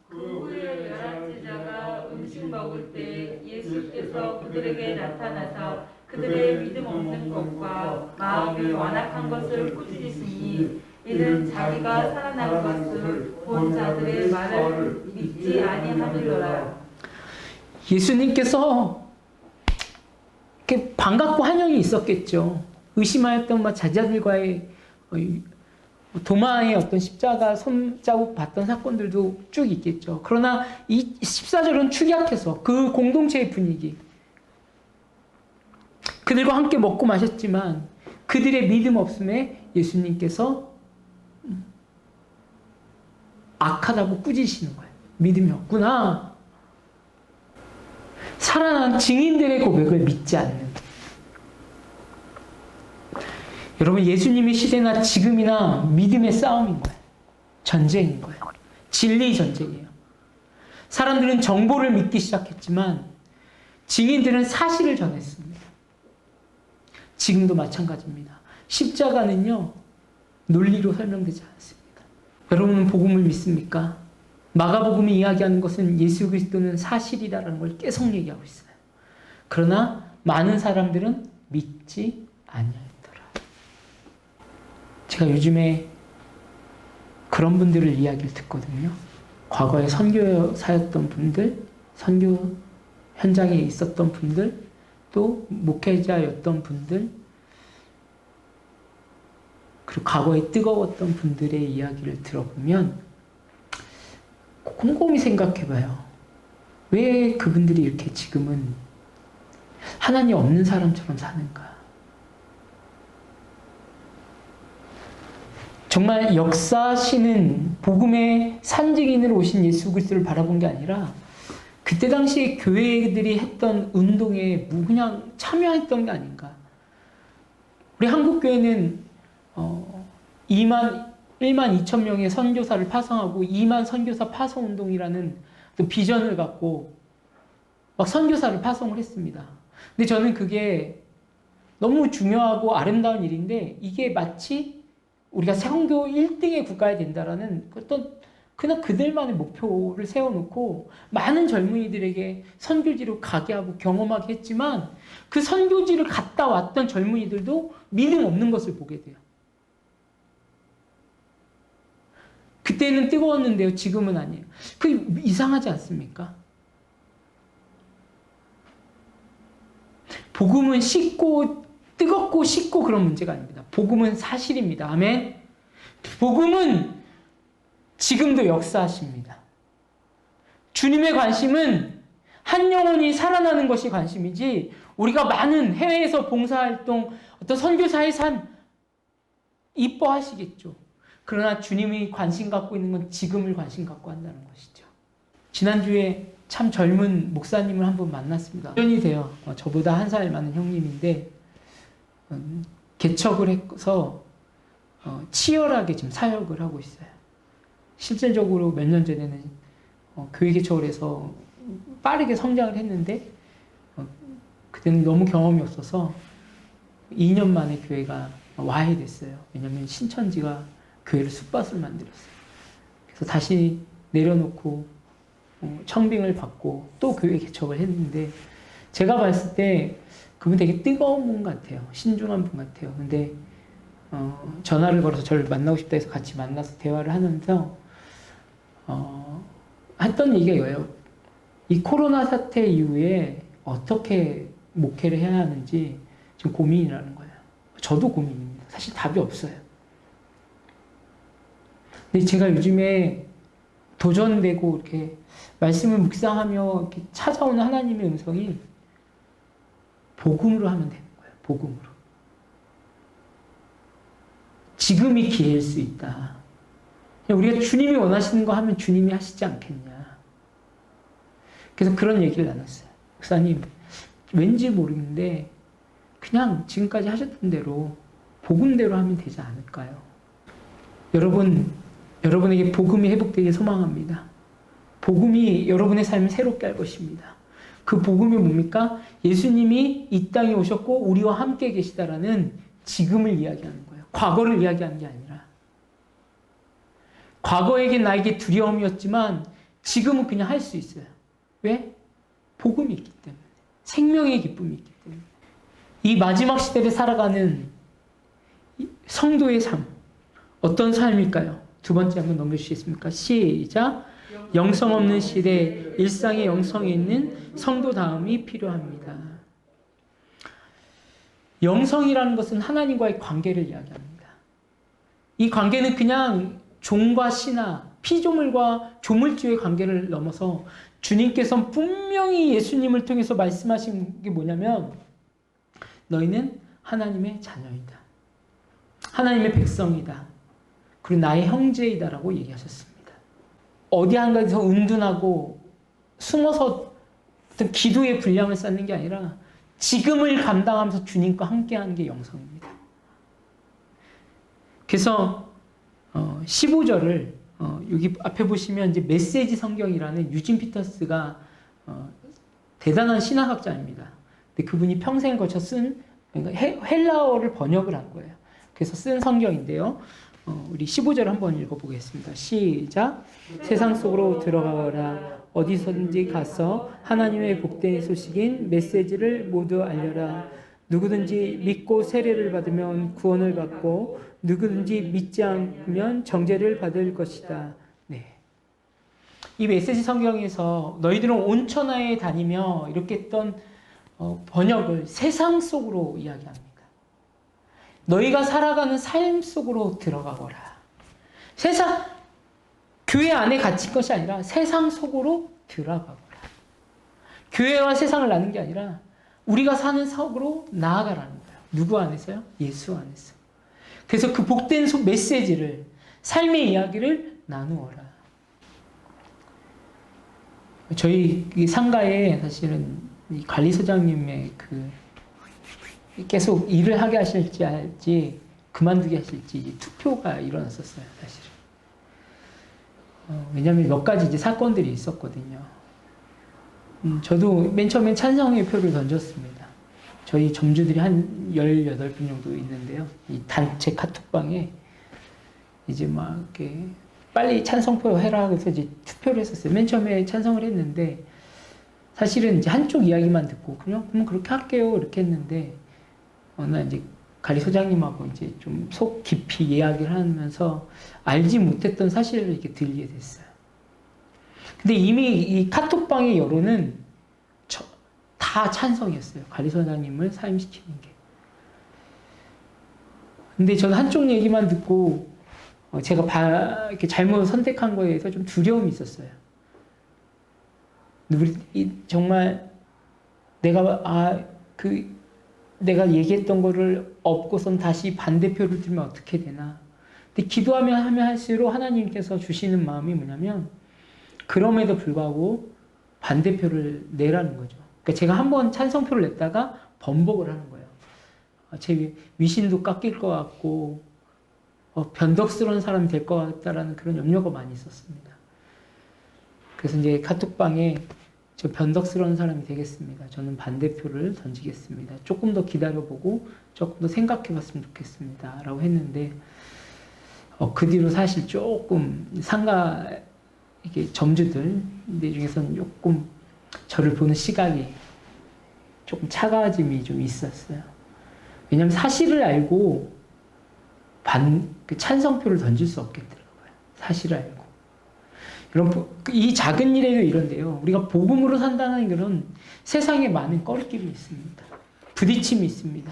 그 후에 11제자가 음식 먹을 때 예수께서 그들에게 나타나사 그들의 믿음 없는 것과 마음이 완악한 것을 꾸짖으시니 이는 자기가 살아난 것을 본 자들의 말을 믿지 아니함이더라. 예수님께서 이렇게 반갑고 환영이 있었겠죠. 의심하였던 제자들과의 도마의 어떤 십자가 손자국 봤던 사건들도 쭉 있겠죠. 그러나 이 14절은 축약해서 그 공동체의 분위기, 그들과 함께 먹고 마셨지만 그들의 믿음 없음에 예수님께서 악하다고 꾸짖으시는 거예요. 믿음이 없구나. 살아난 증인들의 고백을 믿지 않는. 여러분, 예수님의 시대나 지금이나 믿음의 싸움인 거예요. 전쟁인 거예요. 진리 전쟁이에요. 사람들은 정보를 믿기 시작했지만 증인들은 사실을 전했습니다. 지금도 마찬가지입니다. 십자가는요, 논리로 설명되지 않습니다. 여러분은 복음을 믿습니까? 마가복음이 이야기하는 것은 예수 그리스도는 사실이라는 걸 계속 얘기하고 있어요. 그러나 많은 사람들은 믿지 아니하더라. 제가 요즘에 그런 분들을 이야기를 듣거든요. 과거에 선교사였던 분들, 선교 현장에 있었던 분들, 또 목회자였던 분들, 그리고 과거에 뜨거웠던 분들의 이야기를 들어보면 곰곰이 생각해봐요. 왜 그분들이 이렇게 지금은 하나님 없는 사람처럼 사는가? 정말 역사하시는 복음의 산증인으로 오신 예수 그리스도를 바라본 게 아니라 그때 당시에 교회들이 했던 운동에 그냥 참여했던 게 아닌가. 우리 한국교회는 1만 2천 명의 선교사를 파송하고 2만 선교사 파송운동이라는 또 비전을 갖고 막 선교사를 파송을 했습니다. 근데 저는 그게 너무 중요하고 아름다운 일인데 이게 마치 우리가 선교 1등의 국가에 된다라는 어떤 그냥 그들만의 목표를 세워놓고 많은 젊은이들에게 선교지로 가게 하고 경험하게 했지만 그 선교지를 갔다 왔던 젊은이들도 믿음 없는 것을 보게 돼요. 그때는 뜨거웠는데요. 지금은 아니에요. 그게 이상하지 않습니까? 복음은 뜨겁고 식고 그런 문제가 아닙니다. 복음은 사실입니다. 아멘. 복음은 지금도 역사하십니다. 주님의 관심은 한 영혼이 살아나는 것이 관심이지 우리가 많은 해외에서 봉사활동, 어떤 선교사의 삶 이뻐하시겠죠. 그러나 주님이 관심 갖고 있는 건 지금을 관심 갖고 한다는 것이죠. 지난주에 참 젊은 목사님을 한번 만났습니다. 1년이 돼요. 저보다 한 살 많은 형님인데 개척을 해서 치열하게 지금 사역을 하고 있어요. 실질적으로 몇 년 전에는 교회 개척을 해서 빠르게 성장을 했는데 그때는 너무 경험이 없어서 2년 만에 교회가 와해됐어요. 왜냐하면 신천지가 교회를 숲밭을 만들었어요. 그래서 다시 내려놓고 청빙을 받고 또 교회 개척을 했는데 제가 봤을 때 그분 되게 뜨거운 분 같아요. 신중한 분 같아요. 근데 전화를 걸어서 저를 만나고 싶다 해서 같이 만나서 대화를 하면서 했던 얘기가 이거예요. 이 코로나 사태 이후에 어떻게 목회를 해야 하는지 지금 고민이라는 거예요. 저도 고민입니다. 사실 답이 없어요. 근데 제가 요즘에 도전되고 이렇게 말씀을 묵상하며 이렇게 찾아오는 하나님의 음성이 복음으로 하면 되는 거예요. 복음으로. 지금이 기회일 수 있다. 우리가 주님이 원하시는 거 하면 주님이 하시지 않겠냐. 그래서 그런 얘기를 나눴어요. 목사님, 왠지 모르는데 그냥 지금까지 하셨던 대로 복음대로 하면 되지 않을까요? 여러분에게 복음이 회복되길 소망합니다. 복음이 여러분의 삶을 새롭게 할 것입니다. 그 복음이 뭡니까? 예수님이 이 땅에 오셨고 우리와 함께 계시다라는 지금을 이야기하는 거예요. 과거를 이야기하는 게 아니라. 과거에게 나에게 두려움이었지만 지금은 그냥 할 수 있어요. 왜? 복음이 있기 때문에. 생명의 기쁨이 있기 때문에. 이 마지막 시대를 살아가는 성도의 삶. 어떤 삶일까요? 두 번째 한번 넘겨주시겠습니까? 시작. 영성 없는 시대, 일상의 영성이 있는 성도다움이 필요합니다. 영성이라는 것은 하나님과의 관계를 이야기합니다. 이 관계는 그냥 종과 신하, 피조물과 조물주의 관계를 넘어서 주님께서 분명히 예수님을 통해서 말씀하신 게 뭐냐면 너희는 하나님의 자녀이다. 하나님의 백성이다. 그리고 나의 형제이다라고 얘기하셨습니다. 어디 한가에서 은둔하고 숨어서 어떤 기도의 분량을 쌓는 게 아니라 지금을 감당하면서 주님과 함께하는 게 영성입니다. 그래서 15절을 여기 앞에 보시면 이제 메시지 성경이라는 유진 피터스가 대단한 신학학자입니다. 근데 그분이 평생을 거쳐 쓴 헬라어를 번역을 한 거예요. 그래서 쓴 성경인데요. 우리 15절 한번 읽어보겠습니다. 시작. 세상 속으로 들어가거라. 어디서든지 가서 하나님의 복된 소식인 메시지를 모두 알려라. 누구든지 믿고 세례를 받으면 구원을 받고 누구든지 믿지 않으면 정죄를 받을 것이다. 네. 이 메시지 성경에서 너희들은 온 천하에 다니며 이렇게 했던 번역을 세상 속으로 이야기합니다. 너희가 살아가는 삶 속으로 들어가거라. 세상, 교회 안에 갇힌 것이 아니라 세상 속으로 들어가거라. 교회와 세상을 나눈 게 아니라 우리가 사는 속으로 나아가라는 거예요. 누구 안에서요? 예수 안에서. 그래서 그 복된 메시지를, 삶의 이야기를 나누어라. 저희 상가에 사실은 이 관리소장님의 계속 일을 하게 하실지 할지 그만두게 하실지 투표가 일어났었어요, 사실은. 왜냐하면 몇 가지 이제 사건들이 있었거든요. 저도 맨 처음엔 찬성의 표를 던졌습니다. 저희 점주들이 한 18분 정도 있는데요. 이 단체 카톡방에 이제 막 이렇게 빨리 찬성표 해라 그래서 이제 투표를 했었어요. 맨 처음에 찬성을 했는데 사실은 이제 한쪽 이야기만 듣고 그럼 그렇게 할게요 이렇게 했는데 어느 날 이제 관리소장님하고 이제 좀 속 깊이 이야기를 하면서 알지 못했던 사실을 이렇게 들리게 됐어요. 근데 이미 이 카톡방의 여론은 다 찬성이었어요. 관리소장님을 사임시키는 게. 근데 저는 한쪽 얘기만 듣고 제가 이렇게 잘못 선택한 거에 대해서 좀 두려움이 있었어요. 정말 내가 얘기했던 거를 업고선 다시 반대표를 들면 어떻게 되나. 근데 기도하면 할수록 하나님께서 주시는 마음이 뭐냐면 그럼에도 불구하고 반대표를 내라는 거죠. 그러니까 제가 한번 찬성표를 냈다가 번복을 하는 거예요. 제 위신도 깎일 것 같고 변덕스러운 사람이 될 것 같다라는 그런 염려가 많이 있었습니다. 그래서 이제 카톡방에 저 변덕스러운 사람이 되겠습니다. 저는 반대표를 던지겠습니다. 조금 더 기다려보고 조금 더 생각해봤으면 좋겠습니다. 라고 했는데 그 뒤로 사실 조금 상가 이게 점주들 중에서는 조금 저를 보는 시각이 조금 차가워짐이 좀 있었어요. 왜냐하면 사실을 알고 찬성표를 던질 수 없겠더라고요. 사실을 알고. 여러분, 이 작은 일에도 이런데요. 우리가 복음으로 산다는 것은 세상에 많은 꺼리낌이 있습니다. 부딪힘이 있습니다.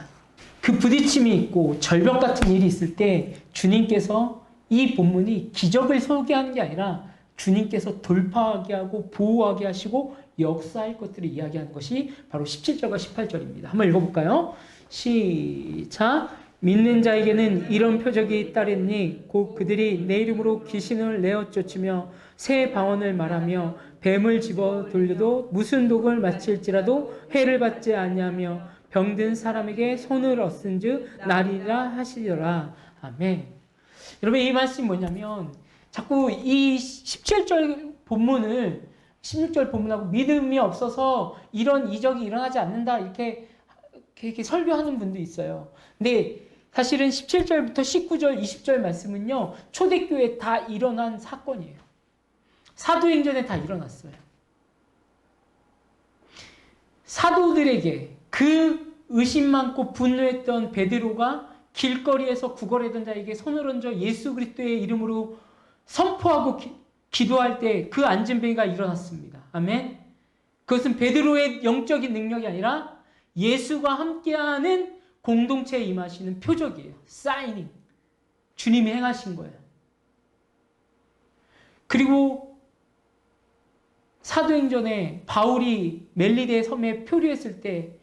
그 부딪힘이 있고 절벽 같은 일이 있을 때 주님께서 이 본문이 기적을 소개하는 게 아니라 주님께서 돌파하게 하고 보호하게 하시고 역사할 것들을 이야기하는 것이 바로 17절과 18절입니다. 한번 읽어볼까요? 시작! 믿는 자에게는 이런 표적이 따르니 곧 그들이 내 이름으로 귀신을 내어 쫓으며 새 방언을 말하며 뱀을 집어 돌려도 무슨 독을 마칠지라도 해를 받지 아니하며 병든 사람에게 손을 얻은즉 나리라 하시더라. 아멘. 여러분 이 말씀이 뭐냐면 자꾸 이 17절 본문을 16절 본문하고 믿음이 없어서 이런 이적이 일어나지 않는다 이렇게 설교하는 분도 있어요. 근데 사실은 17절부터 19절, 20절 말씀은요. 초대교회에 다 일어난 사건이에요. 사도행전에 다 일어났어요. 사도들에게 그 의심 많고 분노했던 베드로가 길거리에서 구걸하던 자에게 손을 얹어 예수 그리스도의 이름으로 선포하고 기도할 때 그 안진뱅이가 일어났습니다. 아멘. 그것은 베드로의 영적인 능력이 아니라 예수가 함께하는 공동체에 임하시는 표적이에요. 사이닝. 주님이 행하신 거예요. 그리고 사도행전에 바울이 멜리데 섬에 표류했을 때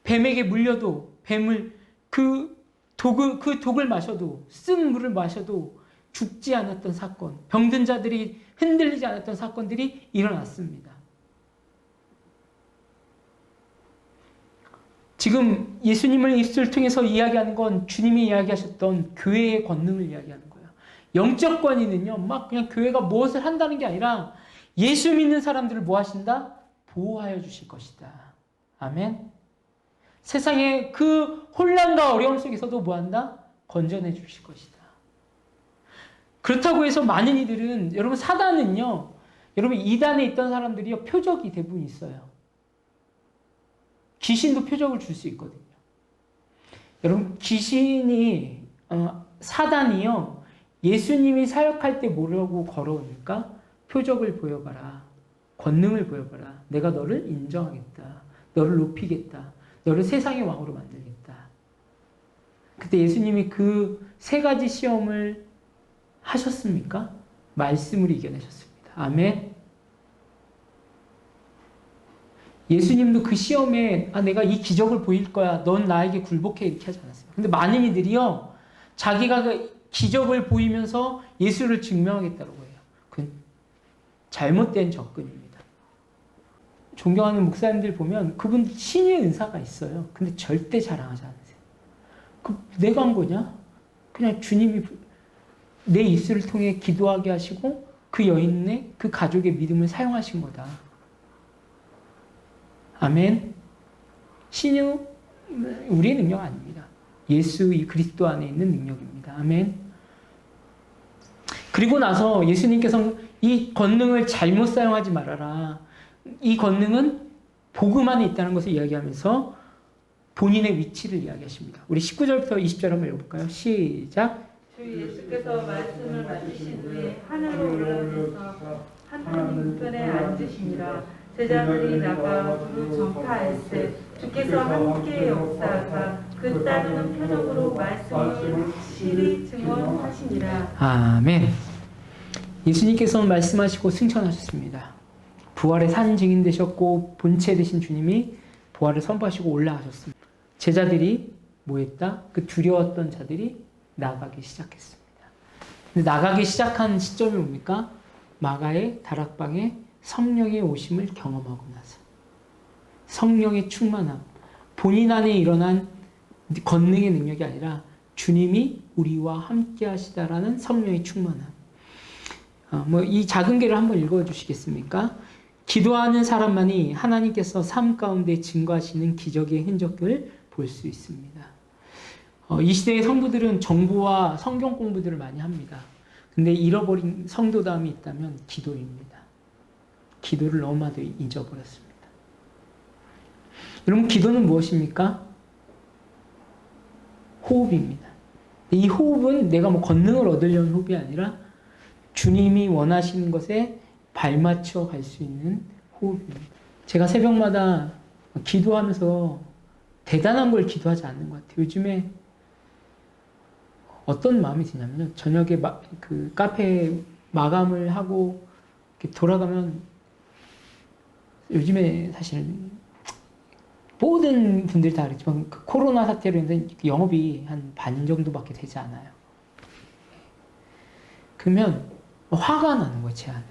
뱀에게 물려도 뱀을 그 독을 마셔도 쓴 물을 마셔도 죽지 않았던 사건, 병든 자들이 흔들리지 않았던 사건들이 일어났습니다. 지금 예수님을 입술을 통해서 이야기하는 건 주님이 이야기하셨던 교회의 권능을 이야기하는 거예요. 영적 권위는요, 막 그냥 교회가 무엇을 한다는 게 아니라 예수 믿는 사람들을 뭐 하신다? 보호하여 주실 것이다. 아멘. 세상의 그 혼란과 어려움 속에서도 뭐 한다? 건져내 주실 것이다. 그렇다고 해서 많은 이들은, 여러분 사단은요, 여러분 이단에 있던 사람들이요, 표적이 대부분 있어요. 귀신도 표적을 줄 수 있거든요. 여러분 귀신이 사단이요, 예수님이 사역할 때 뭐라고 걸어오니까 표적을 보여봐라. 권능을 보여봐라. 내가 너를 인정하겠다. 너를 높이겠다. 너를 세상의 왕으로 만들겠다. 그때 예수님이 그 세 가지 시험을 하셨습니까? 말씀으로 이겨내셨습니다. 아멘. 예수님도 그 시험에 내가 이 기적을 보일 거야. 넌 나에게 굴복해. 이렇게 하지 않았어요. 근데 많은 이들이요, 자기가 그 기적을 보이면서 예수를 증명하겠다고 해요. 그건 잘못된 접근입니다. 존경하는 목사님들 보면 그분 신의 은사가 있어요. 근데 절대 자랑하지 않으세요. 내가 한 거냐? 그냥 주님이 내 입술을 통해 기도하게 하시고 그 여인의 그 가족의 믿음을 사용하신 거다. 아멘. 신의 우리의 능력 아닙니다. 예수 이 그리스도 안에 있는 능력입니다. 아멘. 그리고 나서 예수님께서 이 권능을 잘못 사용하지 말아라. 이 권능은 복음 안에 있다는 것을 이야기하면서 본인의 위치를 이야기하십니다. 우리 19절부터 20절 한번 읽어볼까요? 시작. 주 예수께서 말씀을 마치신 후에 하늘로 올라오셔서 하나님 우편에 앉으시니라. 제자들이 나가 두루 전파할세 주께서 함께 역사하사 그 따르는 표적으로 말씀을 확실히 증언하시니라. 아멘. 예수님께서는 말씀하시고 승천하셨습니다. 부활의 산 증인 되셨고 본체 되신 주님이 부활을 선포하시고 올라가셨습니다. 제자들이 뭐 했다? 그 두려웠던 자들이 나가기 시작했습니다. 근데 나가기 시작한 시점이 뭡니까? 마가의 다락방에 성령의 오심을 경험하고 나서 성령의 충만함, 본인 안에 일어난 권능의 능력이 아니라 주님이 우리와 함께 하시다라는 성령의 충만함. 이 작은 게를 한번 읽어주시겠습니까? 기도하는 사람만이 하나님께서 삶 가운데 증거하시는 기적의 흔적을 볼 수 있습니다. 이 시대의 성부들은 정보와 성경 공부들을 많이 합니다. 근데 잃어버린 성도담이 있다면 기도입니다. 기도를 너무나도 잊어버렸습니다. 여러분, 기도는 무엇입니까? 호흡입니다. 이 호흡은 내가 뭐 권능을 얻으려는 호흡이 아니라 주님이 원하시는 것에 발맞춰 갈 수 있는 호흡입니다. 제가 새벽마다 기도하면서 대단한 걸 기도하지 않는 것 같아요. 요즘에 어떤 마음이 드냐면요. 저녁에 그 카페 마감을 하고 이렇게 돌아가면 요즘에 사실 모든 분들이 다 그렇지만 그 코로나 사태로 인해서 영업이 한 반 정도밖에 되지 않아요. 그러면 화가 나는 거예요, 제 안에.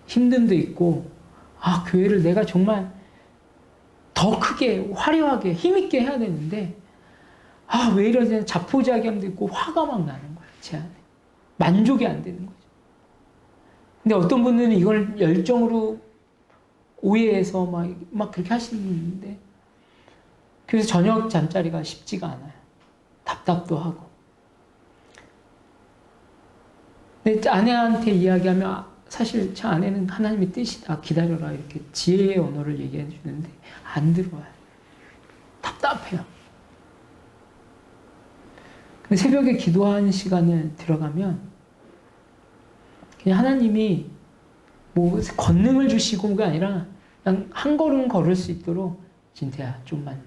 힘듦도 있고, 교회를 내가 정말 더 크게, 화려하게, 힘있게 해야 되는데, 왜 이러지? 자포자기함도 있고, 화가 막 나는 거예요, 제 안에. 만족이 안 되는 거죠. 근데 어떤 분들은 이걸 열정으로 오해해서 막 그렇게 하시는데, 그래서 저녁 잠자리가 쉽지가 않아요. 답답도 하고. 근데 아내한테 이야기하면 사실 제 아내는 하나님의 뜻이다, 기다려라, 이렇게 지혜의 언어를 얘기해 주는데 안 들어와요. 답답해요. 근데 새벽에 기도하는 시간을 들어가면 그냥 하나님이 뭐 권능을 주시고가 아니라 그냥 한 걸음 걸을 수 있도록, 진태야 좀만,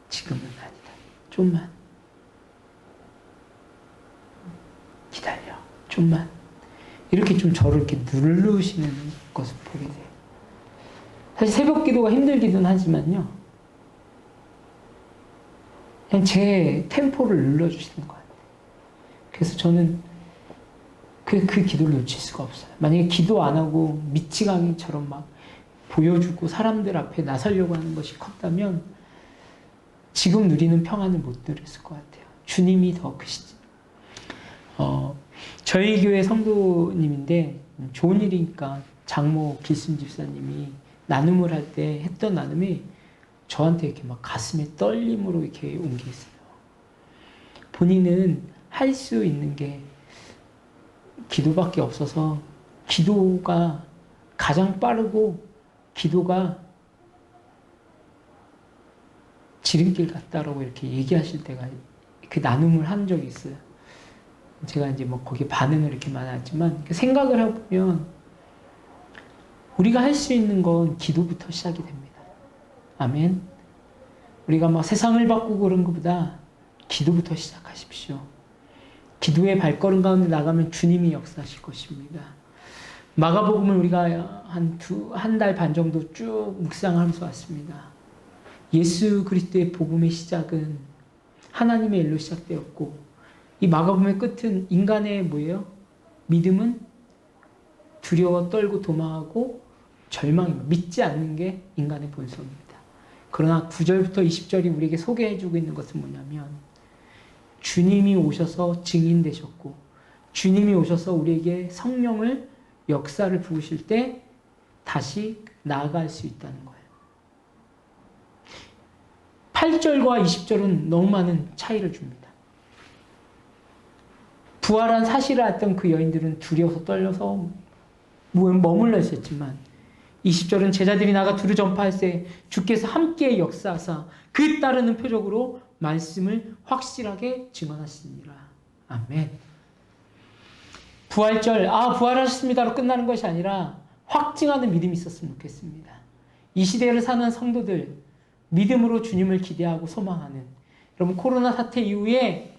지금은 아니다, 좀만 기다려, 좀만, 이렇게 좀 저를 이렇게 누르시는 것을 보게 돼요. 사실 새벽 기도가 힘들기는 하지만요, 그냥 제 템포를 눌러주시는 것 같아요. 그래서 저는 그 기도를 놓칠 수가 없어요. 만약에 기도 안 하고 미치광이처럼 막 보여주고 사람들 앞에 나서려고 하는 것이 컸다면 지금 누리는 평안을 못 누렸을 것 같아요. 주님이 더 크시지. 저희 교회 성도님인데, 좋은 일이니까 장모 길순 집사님이 나눔을 할 때 했던 나눔이 저한테 이렇게 막 가슴에 떨림으로 이렇게 온 게 있어요. 본인은 할 수 있는 게 기도밖에 없어서 기도가 가장 빠르고 기도가 지름길 같다라고 이렇게 얘기하실 때가, 그 나눔을 한 적이 있어요. 제가 이제 뭐 거기에 반응을 이렇게 많았지만, 생각을 해보면 우리가 할 수 있는 건 기도부터 시작이 됩니다. 아멘. 우리가 막 세상을 바꾸고 그런 것보다 기도부터 시작하십시오. 기도의 발걸음 가운데 나가면 주님이 역사하실 것입니다. 마가복음을 우리가 한 달 반 정도 쭉 묵상하면서 왔습니다. 예수 그리스도의 복음의 시작은 하나님의 일로 시작되었고, 이 마가복음의 끝은 인간의 뭐예요? 믿음은 두려워 떨고 도망하고 절망입니다. 믿지 않는 게 인간의 본성입니다. 그러나 9절부터 20절이 우리에게 소개해주고 있는 것은 뭐냐면, 주님이 오셔서 증인되셨고, 주님이 오셔서 우리에게 성령을, 역사를 부으실 때 다시 나아갈 수 있다는 거예요. 8절과 20절은 너무 많은 차이를 줍니다. 부활한 사실을 알았던 그 여인들은 두려워서 떨려서 머물러 있었지만, 20절은 제자들이 나가 두루 전파할세 주께서 함께 역사하사 그 따르는 표적으로 말씀을 확실하게 증언하시니라. 아멘. 부활절, 부활하셨습니다로 끝나는 것이 아니라 확증하는 믿음이 있었으면 좋겠습니다. 이 시대를 사는 성도들, 믿음으로 주님을 기대하고 소망하는, 여러분, 코로나 사태 이후에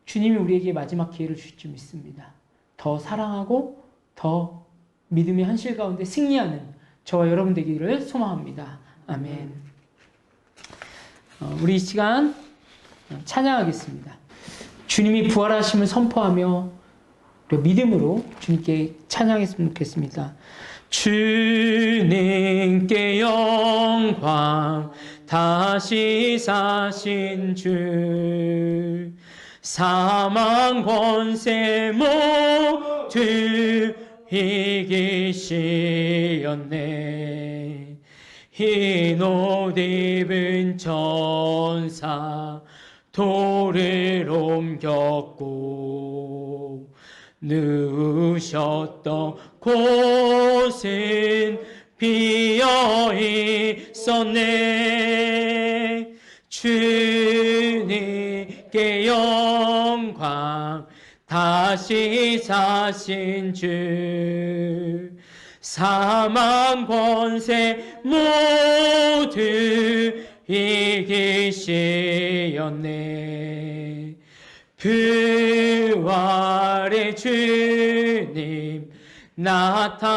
주님이 우리에게 마지막 기회를 주실 줄 믿습니다. 더 사랑하고 더 믿음의 현실 가운데 승리하는 저와 여러분 되기를 소망합니다. 아멘. 우리 이 시간 찬양하겠습니다. 주님이 부활하심을 선포하며 믿음으로 주님께 찬양했으면 좋겠습니다. 주님께 영광, 다시 사신 주, 사망 권세 모두 이기시었네. 흰 옷 입은 천사 돌을 옮겼고, 누우셨던 곳은 비어 있었네. 주님께 영광, 다시 사신 주, 사망 권세 모두 이기시었네. 부활의 주님 나타나시사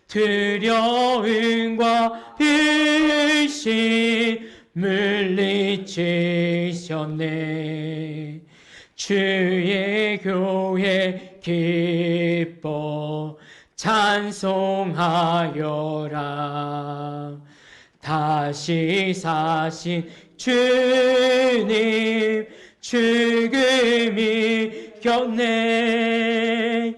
두려움과 불신 물리치셨네. 주의 교회 기뻐 찬송하여라. 다시 사신 주님, 죽음이 느꼈네.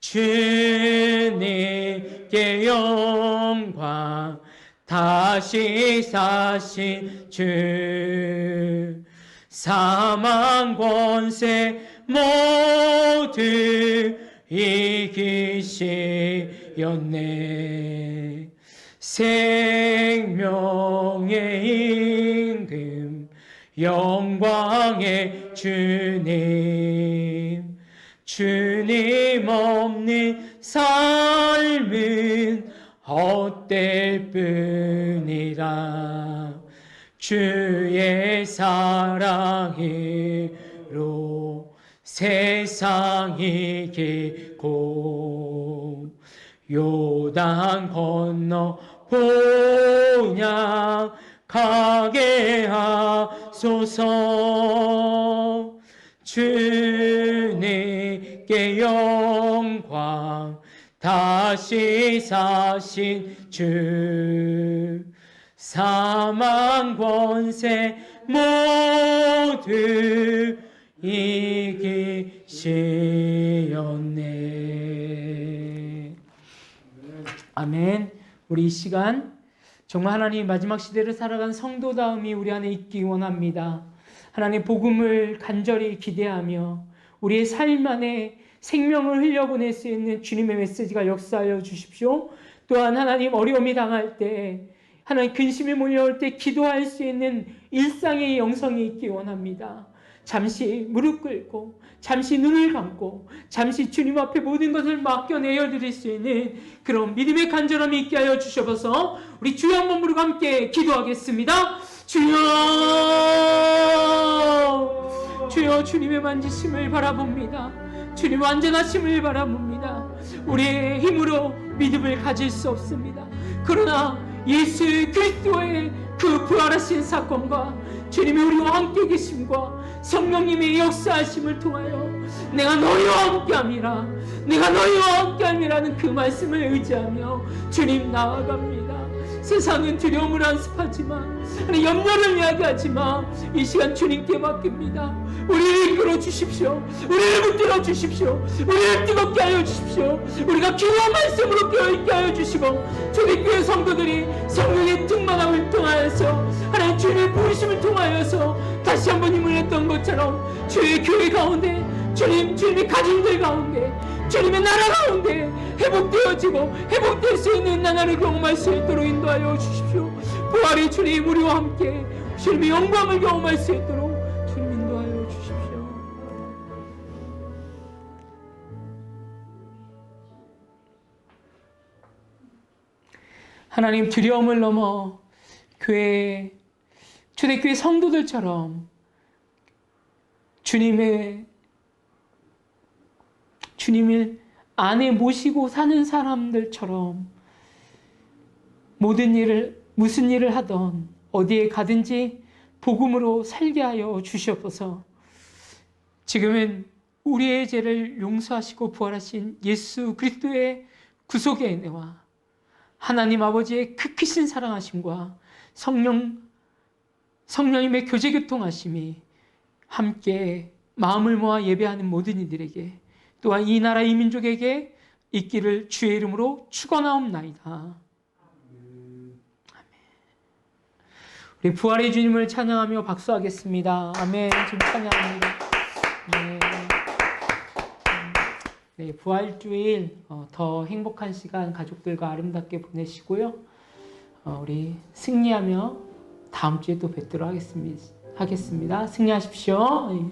주님께 영광, 다시 사신 주. 사망 권세 모두 이기시었네. 생명의 임금, 영광의 주님. 주님 없는 삶은 헛될 뿐이라. 주의 사랑으로 세상이 이기고 요단 건너 본향 가게 하소서. 주님께 영광, 다시 사신 주. 사망 권세 모두 이기시었네. 아멘. 우리 이 시간 정말 하나님 마지막 시대를 살아간 성도다움이 우리 안에 있기 원합니다. 하나님의 복음을 간절히 기대하며 우리의 삶 안에 생명을 흘려보낼 수 있는 주님의 메시지가 역사하여 주십시오. 또한 하나님 어려움이 당할 때, 하나님 근심이 몰려올 때 기도할 수 있는 일상의 영성이 있기 원합니다. 잠시 무릎 꿇고, 잠시 눈을 감고, 잠시 주님 앞에 모든 것을 맡겨 내어드릴 수 있는 그런 믿음의 간절함이 있게 하여 주셔서 우리 주여 한번 부르고 함께 기도하겠습니다. 주여, 주여, 주님의 만지심을 바라봅니다. 주님 완전하심을 바라봅니다. 우리의 힘으로 믿음을 가질 수 없습니다. 그러나 예수 그리스도의 그 부활하신 사건과 주님이 우리와 함께 계심과 성령님의 역사하심을 통하여 내가 너희와 함께함이라, 내가 너희와 함께함이라는 그 말씀을 의지하며 주님 나아갑니다. 세상은 두려움을 안습하지만, 염려를 이야기하지만 이 시간 주님께 맡깁니다. 우리를 이끌어 주십시오. 우리를 붙들어 주십시오. 우리를 뜨겁게 하여 주십시오. 우리가 기도한 말씀으로 깨어있게 하여 주시고, 초대교회 성도들이 성령의 충만함을 통하여서 하나님 주님의 부르심을 통하여서 다시 한번 힘을 냈던 것처럼 주의 교회 가운데, 주님의 가정들 가운데, 주님의 나라 가운데 회복되어지고 회복될 수 있는 나라를 경험할 수 있도록 인도하여 주십시오. 부활의 주님 우리와 함께 주님의 영광을 경험할 수 있도록 주님 인도하여 주십시오. 하나님, 두려움을 넘어 교회, 초대교회 성도들처럼 주님을 안에 모시고 사는 사람들처럼 무슨 일을 하던 어디에 가든지 복음으로 살게 하여 주시옵소서. 지금은 우리의 죄를 용서하시고 부활하신 예수 그리스도의 구속의 은혜와 하나님 아버지의 크크신 사랑하심과 성령님의 교제교통하심이 함께 마음을 모아 예배하는 모든 이들에게, 또한 이 나라 이 민족에게 있기를 주의 이름으로 축원하옵나이다. 아멘. 우리 부활의 주님을 찬양하며 박수하겠습니다. 아멘. 지금 찬양합니다. 네, 부활주일 더 행복한 시간 가족들과 아름답게 보내시고요. 우리 승리하며 다음 주에 또 뵙도록 하겠습니다. 승리하십시오.